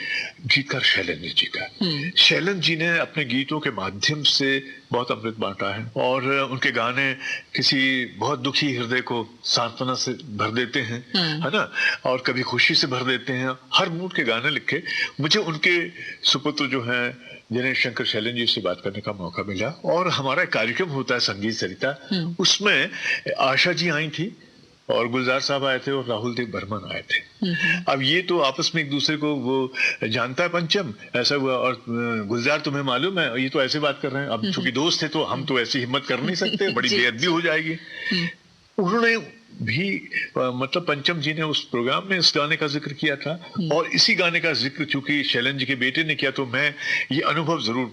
गीतकार शैलेंद्र जी का। शैलेंद्र जी ने अपने गीतों के माध्यम से बहुत अमृत बांटा है और उनके गाने किसी बहुत दुखी हृदय को सांत्वना से भर देते हैं, है ना, और कभी खुशी से भर देते हैं। हर मूड के गाने लिखे। मुझे उनके सुपुत्र जो हैं जिन्हें शंकर शैलेंद्र जी से बात करने का मौका मिला और हमारा कार्यक्रम होता है संगीत सरिता, उसमें आशा जी आई थी और गुलजार साहब आए थे और राहुल देव बर्मन आए थे। अब ये तो आपस में एक दूसरे को वो जानता है पंचम, ऐसा हुआ। और गुलजार तुम्हें मालूम है, ये तो ऐसे बात कर रहे हैं, अब चूंकि दोस्त थे तो हम तो ऐसी हिम्मत कर नहीं सकते, बड़ी बेअदबी हो जाएगी। उन्होंने भी मतलब पंचम जी ने उस प्रोग्राम में इस गाने का जिक्र किया था और इसी गाने का जिक्र चूंकि शैलेंद्र जी के बेटे ने किया तो मैं ये अनुभव जरूर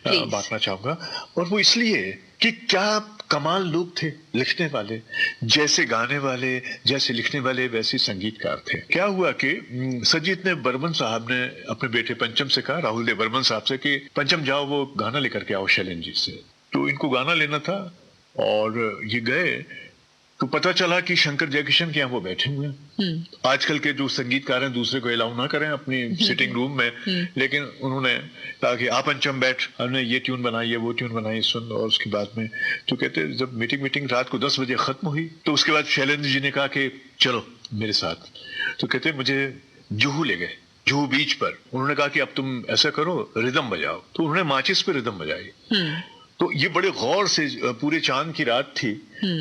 बांटना चाहूंगा। और वो इसलिए कि क्या कमाल लोग थे लिखने वाले, जैसे गाने वाले, जैसे लिखने वाले वैसे संगीतकार थे। क्या हुआ कि सजीत ने बर्मन साहब ने अपने बेटे पंचम से कहा, राहुल देव बर्मन साहब से, कि पंचम जाओ वो गाना लेकर के आओ शैलेंद्र जी से। तो इनको गाना लेना था और ये गए तो पता चला कि शंकर जयकिशन के यहाँ वो बैठे हुए हैं। आजकल के जो संगीतकार हैं दूसरे को अलाउ ना करें अपनी सिटिंग रूम में, लेकिन उन्होंने कहा कि आप पंचम बैठ, हमने ये ट्यून बनाई है, वो ट्यून बनाई, सुन। और उसके बाद में तो कहते जब मीटिंग रात को 10 बजे खत्म हुई तो उसके बाद शैलेंद्र जी ने कहा कि चलो मेरे साथ। तो कहते मुझे जुहू ले गए, जुहू बीच पर। उन्होंने कहा कि अब तुम ऐसा करो, रिदम बजाओ। तो उन्होंने माचिस पे रिदम बजाई। तो ये बड़े गौर से, पूरे चांद की रात थी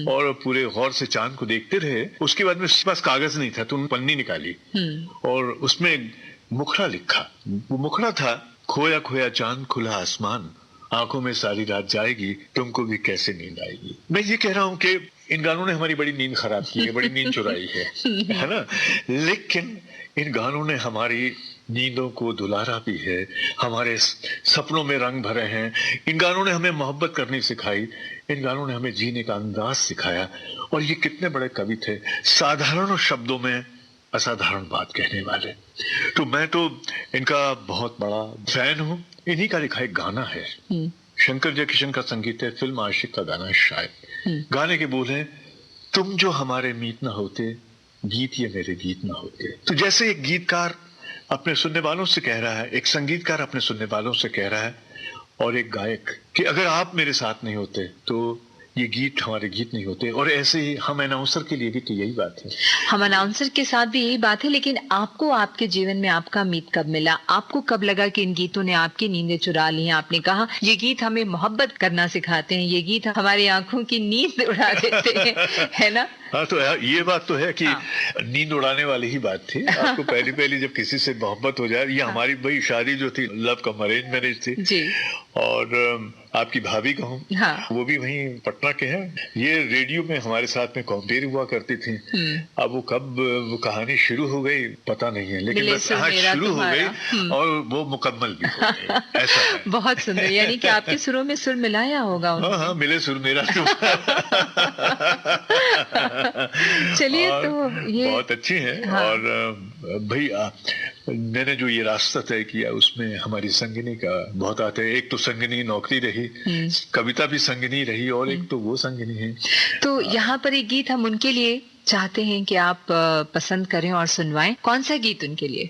और पूरे गौर से चांद को देखते रहे। उसके बाद में उसके पास कागज नहीं था तो उन्होंने पन्नी निकाली और उसमें मुखड़ा लिखा। वो मुखड़ा था, खोया खोया चांद खुला आसमान, आंखों में सारी रात जाएगी, तुमको भी कैसे नींद आएगी। मैं ये कह रहा हूँ कि इन गानों ने हमारी बड़ी नींद खराब की है, बड़ी नींद चुराई है ना। लेकिन इन गानों ने हमारी नींदों को दुलारा भी है, हमारे सपनों में रंग भरे हैं। इन गानों ने हमें मोहब्बत करनी सिखाई, इन गानों ने हमें जीने का अंदाज सिखाया। और ये कितने बड़े कवि थे, साधारण शब्दों में असाधारण बात कहने वाले। तो मैं तो इनका बहुत बड़ा फैन हूँ। इन्हीं का लिखा एक गाना है, शंकर जयकिशन का संगीत है, फिल्म आशिक का गाना है शायद। गाने के बोल हैं, तुम जो हमारे मीत न होते, गीत ये मेरे गीत न होते। तो जैसे एक गीतकार अपने सुनने वालों से कह रहा है, एक संगीतकार अपने सुनने वालों से कह रहा है, और एक गायक कि अगर आप मेरे साथ नहीं होते तो ये गीत हमारे गीत नहीं होते। और ऐसे ही हम अनाउंसर के लिए भी तो यही बात है, हम अनाउंसर के साथ भी यही बात है। लेकिन आपको आपके जीवन में आपका मीत कब मिला? आपको कब लगा कि इन गीतों ने आपकी नींदें चुरा ली हैं? आपने कहा ये गीत हमें मोहब्बत करना सिखाते हैं, ये गीत हमारी आंखों की नींद उड़ा देते हैं, है ना? हाँ, तो ये बात तो है कि नींद उड़ाने वाली ही बात थी। आपको पहली जब किसी से मोहब्बत हो जाए, ये हमारी भाई शादी जो थी लव कम अरेंज मैरिज थी जी। और आपकी भाभी कहूँ, वो भी वहीं पटना के हैं। ये रेडियो में हमारे साथ में कॉम्पेयर हुआ करती थी। अब वो कब वो कहानी शुरू हो गई पता नहीं है, लेकिन बस शुरू हो गई और वो मुकम्मल भी हो गई। ऐसा है। बहुत सुंदर, यानी कि आपके सुरों में सुर मिलाया होगा। हाँ, मिले सुर मेरा। चलिए, तो ये बहुत अच्छी है। और भाई मैंने जो ये रास्ता तय किया उसमें हमारी संगिनी का बहुत आता है। एक तो संगिनी नौकरी रही, कविता भी संगिनी रही, और एक तो वो संगिनी है। तो यहाँ पर एक गीत हम उनके लिए चाहते हैं कि आप पसंद करें और सुनवाएं। कौन सा गीत उनके लिए?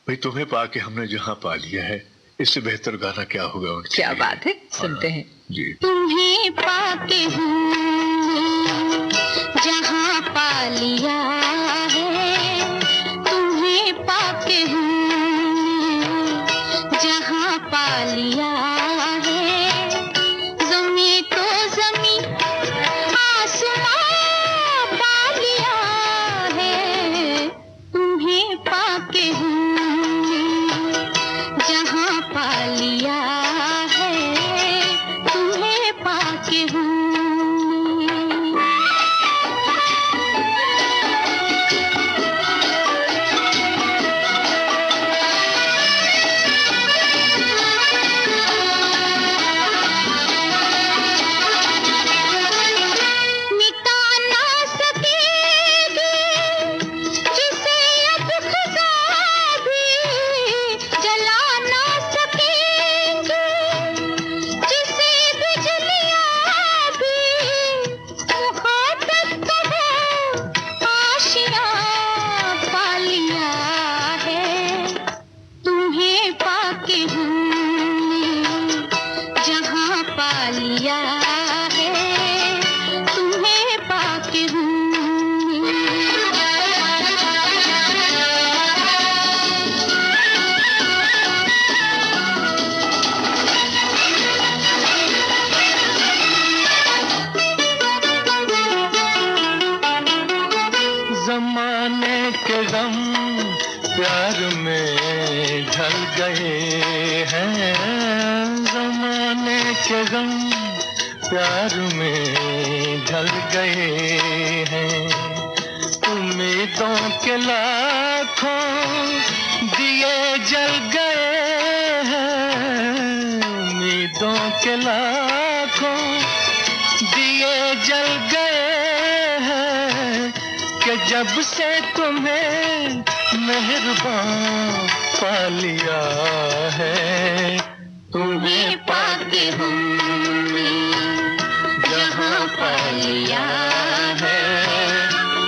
भाई, तुम्हें पाके हमने जहाँ पा लिया है, इससे बेहतर गाना क्या होगा उनके क्या लिए। बात है, सुनते हैं जी। तुम्हें पाके हूँ जहाँ पा लिया है, तुम्हें पाके हूँ जहाँ पा लिया है, ज़मीं तो ज़मीं, आसमां प्यार में ढल गए हैं, ज़माने के गम प्यार में ढल गए हैं। उम्मीदों के लाखों दिए जल गए हैं, उम्मीदों के लाखों दिए जल गए हैं, कि जब से तुम्हें मेहरबान पा लिया है, तुम्हें पाके हमने जहाँ पा लिया है,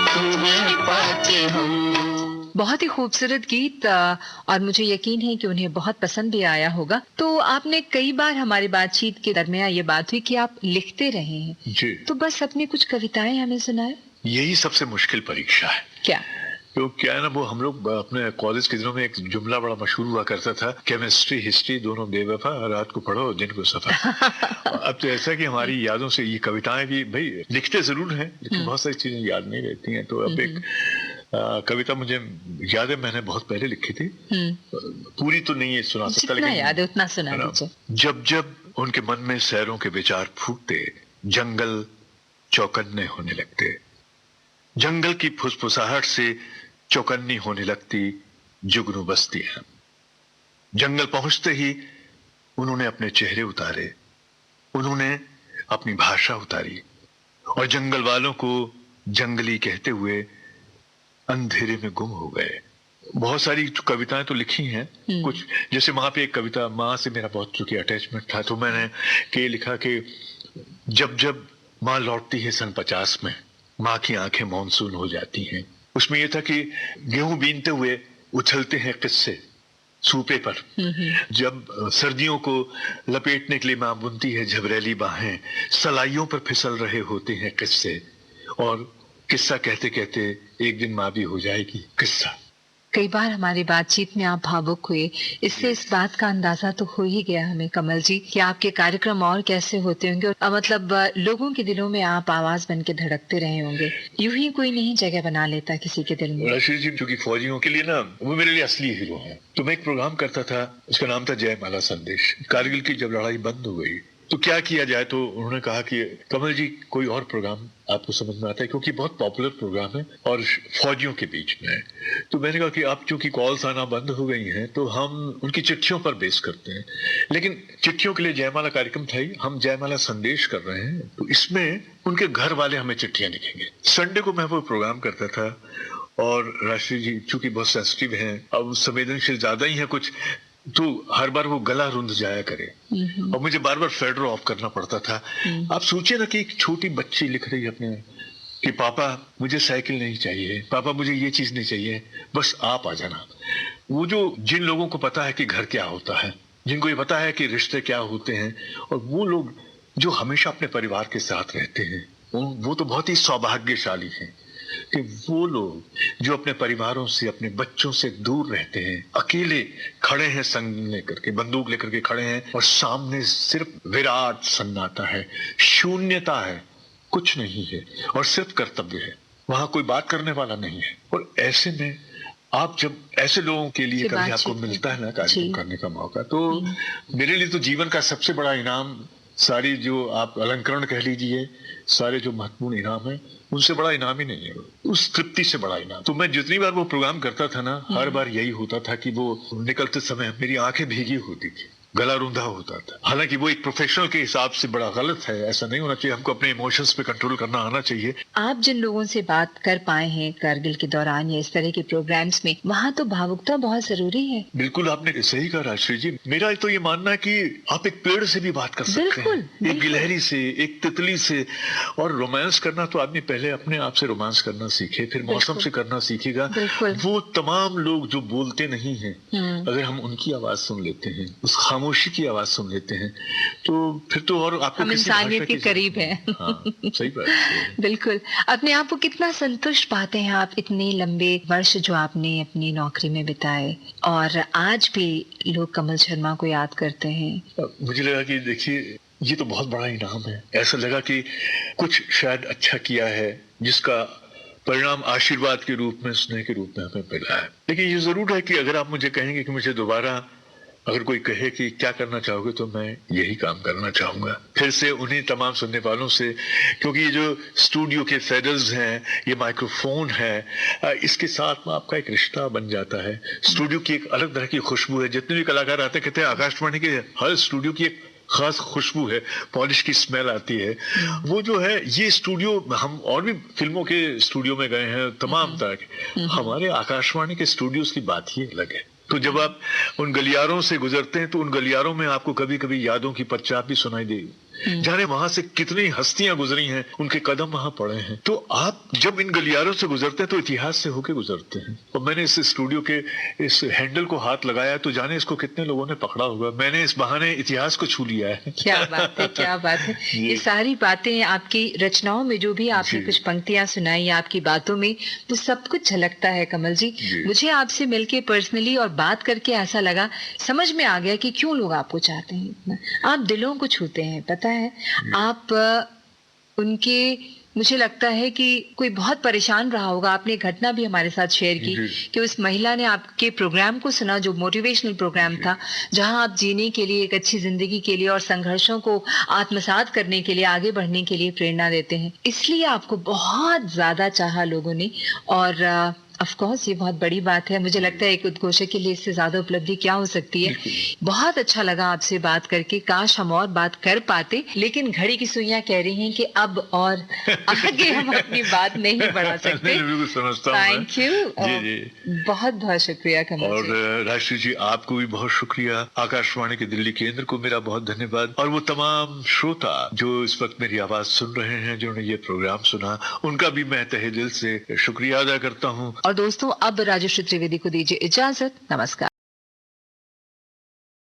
तुम्हें पाके हम। बहुत ही खूबसूरत गीत और मुझे यकीन है कि उन्हें बहुत पसंद भी आया होगा। तो आपने कई बार हमारी बातचीत के दरमियान ये बात हुई कि आप लिखते रहे हैं जी। तो बस अपनी कुछ कविताएं हमें सुनाए। यही सबसे मुश्किल परीक्षा है। क्या? तो क्या है ना, वो हम लोग अपने कॉलेज के दिनों में एक जुमला बड़ा मशहूर हुआ करता था, केमिस्ट्री हिस्ट्री दोनों बेवफा, रात को पढ़ो दिन को सफा। अब तो ऐसा कि हमारी यादों से ये कविताएं भी, भाई लिखते जरूर हैं लेकिन बहुत सारी चीजें याद नहीं रहती हैं। तो अब एक कविता मुझे याद है, मैंने बहुत पहले लिखी थी, पूरी तो नहीं है सुना सकता, जितना लेकिन याद है उतना सुना दीजिए। जब जब उनके मन में सैरों के विचार फूटते, जंगल चौकन्ने होने लगते, जंगल की फुसफुसाहट से चौकन्नी होने लगती जुगनू बस्तियां। जंगल पहुंचते ही उन्होंने अपने चेहरे उतारे, उन्होंने अपनी भाषा उतारी और जंगल वालों को जंगली कहते हुए अंधेरे में गुम हो गए। बहुत सारी कविताएं तो लिखी हैं, कुछ जैसे वहां पे एक कविता, माँ से मेरा बहुत चूंकि अटैचमेंट था तो मैंने के लिखा कि जब जब माँ लौटती है सन 50 में, माँ की आंखें मॉनसून हो जाती हैं। उसमें यह था कि गेहूं बीनते हुए उछलते हैं किस्से सूपे पर, जब सर्दियों को लपेटने के लिए माँ बुनती है झबरेली बाहें, सलाइयों पर फिसल रहे होते हैं किस्से, और किस्सा कहते कहते एक दिन माँ भी हो जाएगी किस्सा। कई बार हमारी बातचीत में आप भावुक हुए, इससे इस बात का अंदाजा तो हो ही गया हमें कमल जी कि आपके कार्यक्रम और कैसे होते होंगे, और मतलब लोगों के दिलों में आप आवाज बन के धड़कते रहे होंगे। यूं ही कोई नहीं जगह बना लेता किसी के दिल में। रशीद जी चूंकि फौजियों के लिए ना, वो मेरे लिए असली हीरो है। तो मैं एक प्रोग्राम करता था, उसका नाम था जयमाला संदेश। कारगिल की जब लड़ाई बंद हो गई तो क्या किया जाए, तो उन्होंने कहा कि कमल जी कोई और प्रोग्राम आपको समझ में आता है, क्योंकि बहुत पॉपुलर प्रोग्राम है और फौजियों के बीच में है। तो मैंने कहा कि आप चूंकि कॉल्स आना बंद हो गई हैं तो हम उनकी चिट्ठियों पर बेस करते हैं, लेकिन चिट्ठियों के लिए जयमाला कार्यक्रम था ही, हम जयमाला संदेश कर रहे हैं तो इसमें उनके घर वाले हमें चिट्ठियां लिखेंगे। संडे को मैं वो प्रोग्राम करता था और राष्ट्रीय जी चूंकि बहुत सेंसिटिव हैं, अब संवेदनशील ज्यादा ही है कुछ, तो हर बार वो गला रुंध जाया करे और मुझे बार बार फेडर ऑफ करना पड़ता था। आप सोचिए ना कि एक छोटी बच्ची लिख रही है अपने कि पापा मुझे साइकिल नहीं चाहिए, पापा मुझे ये चीज नहीं चाहिए, बस आप आ जाना। वो जो जिन लोगों को पता है कि घर क्या होता है, जिनको ये पता है कि रिश्ते क्या होते हैं, और वो लोग जो हमेशा अपने परिवार के साथ रहते हैं, वो तो बहुत ही सौभाग्यशाली हैं कि वो लोग जो अपने परिवारों से, अपने बच्चों से दूर रहते हैं, अकेले खड़े हैं, संग लेकर के, बंदूक लेकर के खड़े हैं और सामने सिर्फ विराट सन्नाटा है, शून्यता है, कुछ नहीं है और सिर्फ कर्तव्य है, वहां कोई बात करने वाला नहीं है। और ऐसे में आप जब ऐसे लोगों के लिए कभी आपको मिलता है ना कार्यक्रम करने का मौका, तो मेरे लिए तो जीवन का सबसे बड़ा इनाम, सारी जो आप अलंकरण कह लीजिए, सारे जो महत्वपूर्ण इनाम है, उनसे बड़ा इनाम ही नहीं है, उस तृप्ति से बड़ा इनाम। तो मैं जितनी बार वो प्रोग्राम करता था ना, हर बार यही होता था कि वो निकलते समय मेरी आंखें भीगी होती थी, गला रुंधा होता था। हालांकि वो एक प्रोफेशनल के हिसाब से बड़ा गलत है, ऐसा नहीं होना चाहिए, हमको अपने इमोशंस पे कंट्रोल करना आना चाहिए। आप जिन लोगों से बात कर पाए हैं कारगिल के दौरान या इस तरह के प्रोग्राम्स में, वहाँ तो भावुकता बहुत जरूरी है। बिल्कुल आपने सही कहा राजश्री जी। मेरा तो ये मानना है कि आप एक पेड़ से भी बात कर सकते हैं, एक गिलहरी से, एक तितली से। और रोमांस करना तो आदमी पहले अपने आप से रोमांस करना सीखे, फिर मौसम से करना सीखेगा। वो तमाम लोग जो बोलते नहीं है, अगर हम उनकी आवाज सुन लेते हैं, उस खामोशी की आवाज सुन लेते हैं, तो फिर तो और आपको हम इंसानियत के करीब हैं। हाँ, सही बात है। बिल्कुल। अपने आप को कितना संतुष्ट पाते हैं आप, इतने लंबे वर्ष जो आपने अपनी नौकरी में बिताए, और आज भी लोग कमल शर्मा को याद करते हैं। मुझे लगा कि देखिए ये तो बहुत बड़ा इनाम है। ऐसा लगा कि कुछ शायद अच्छा किया है जिसका परिणाम आशीर्वाद के रूप में, स्नेह के रूप में हमें मिला है। लेकिन ये जरूर है कि अगर आप मुझे कहेंगे कि मुझे दोबारा अगर कोई कहे कि क्या करना चाहोगे, तो मैं यही काम करना चाहूंगा, फिर से उन्हीं तमाम सुनने वालों से, क्योंकि ये जो स्टूडियो के फेडर्स हैं, ये माइक्रोफोन है, इसके साथ में आपका एक रिश्ता बन जाता है। स्टूडियो की एक अलग तरह की खुशबू है। जितने भी कलाकार आते हैं कहते हैं आकाशवाणी के हर स्टूडियो की एक खास खुशबू है, पॉलिश की स्मेल आती है। वो जो है ये स्टूडियो, हम और भी फिल्मों के स्टूडियो में गए हैं तमाम तरह के, हमारे आकाशवाणी के स्टूडियोज की बात ही अलग है। तो जब आप उन गलियारों से गुजरते हैं तो उन गलियारों में आपको कभी कभी यादों की पच्चाप भी सुनाई देगी, जाने वहां से कितनी हस्तियां गुजरी हैं, उनके कदम वहां पड़े हैं। तो आप जब इन गलियारों से गुजरते हैं तो इतिहास से होके गुजरते हैं। और मैंने इस स्टूडियो के इस हैंडल को हाथ लगाया तो जाने इसको कितने लोगों ने पकड़ा होगा। मैंने इस बहाने इतिहास को छू लिया है। क्या बात है, क्या बात है। ये सारी बातें आपकी रचनाओं में, जो भी आपने कुछ पंक्तियां सुनाई, आपकी बातों में वो सब कुछ झलकता है कमल जी। मुझे आपसे मिलके पर्सनली और बात करके ऐसा लगा, समझ में आ गया कि क्यों लोग आपको चाहते हैं इतना। आप दिलों को छूते हैं, पता है। आप उनके, मुझे लगता है कि कोई बहुत परेशान रहा होगा, आपने एक घटना भी हमारे साथ शेयर की कि उस महिला ने आपके प्रोग्राम को सुना, जो मोटिवेशनल प्रोग्राम था, जहां आप जीने के लिए, एक अच्छी जिंदगी के लिए और संघर्षों को आत्मसात करने के लिए, आगे बढ़ने के लिए प्रेरणा देते हैं। इसलिए आपको बहुत ज्यादा चाहा लोगों ने। और ऑफ कोर्स ये बहुत बड़ी बात है। मुझे लगता है एक उद्घोषक के लिए इससे ज्यादा उपलब्धि क्या हो सकती है। बहुत अच्छा लगा आपसे बात करके। काश हम और बात कर पाते, लेकिन घड़ी की सुइयां कह रही हैं कि अब और आगे हम अपनी बात नहीं बढ़ा सकते। थैंक यू, बहुत बहुत शुक्रिया कमल और जी। राष्ट्रीय जी, आपको भी बहुत शुक्रिया। आकाशवाणी के दिल्ली केंद्र को मेरा बहुत धन्यवाद। और वो तमाम श्रोता जो इस वक्त मेरी आवाज सुन रहे हैं, जिन्होंने ये प्रोग्राम सुना, उनका भी मैं तहे दिल से शुक्रिया अदा करता हूँ। और दोस्तों, अब राजश्री त्रिवेदी को दीजिए इजाजत। नमस्कार।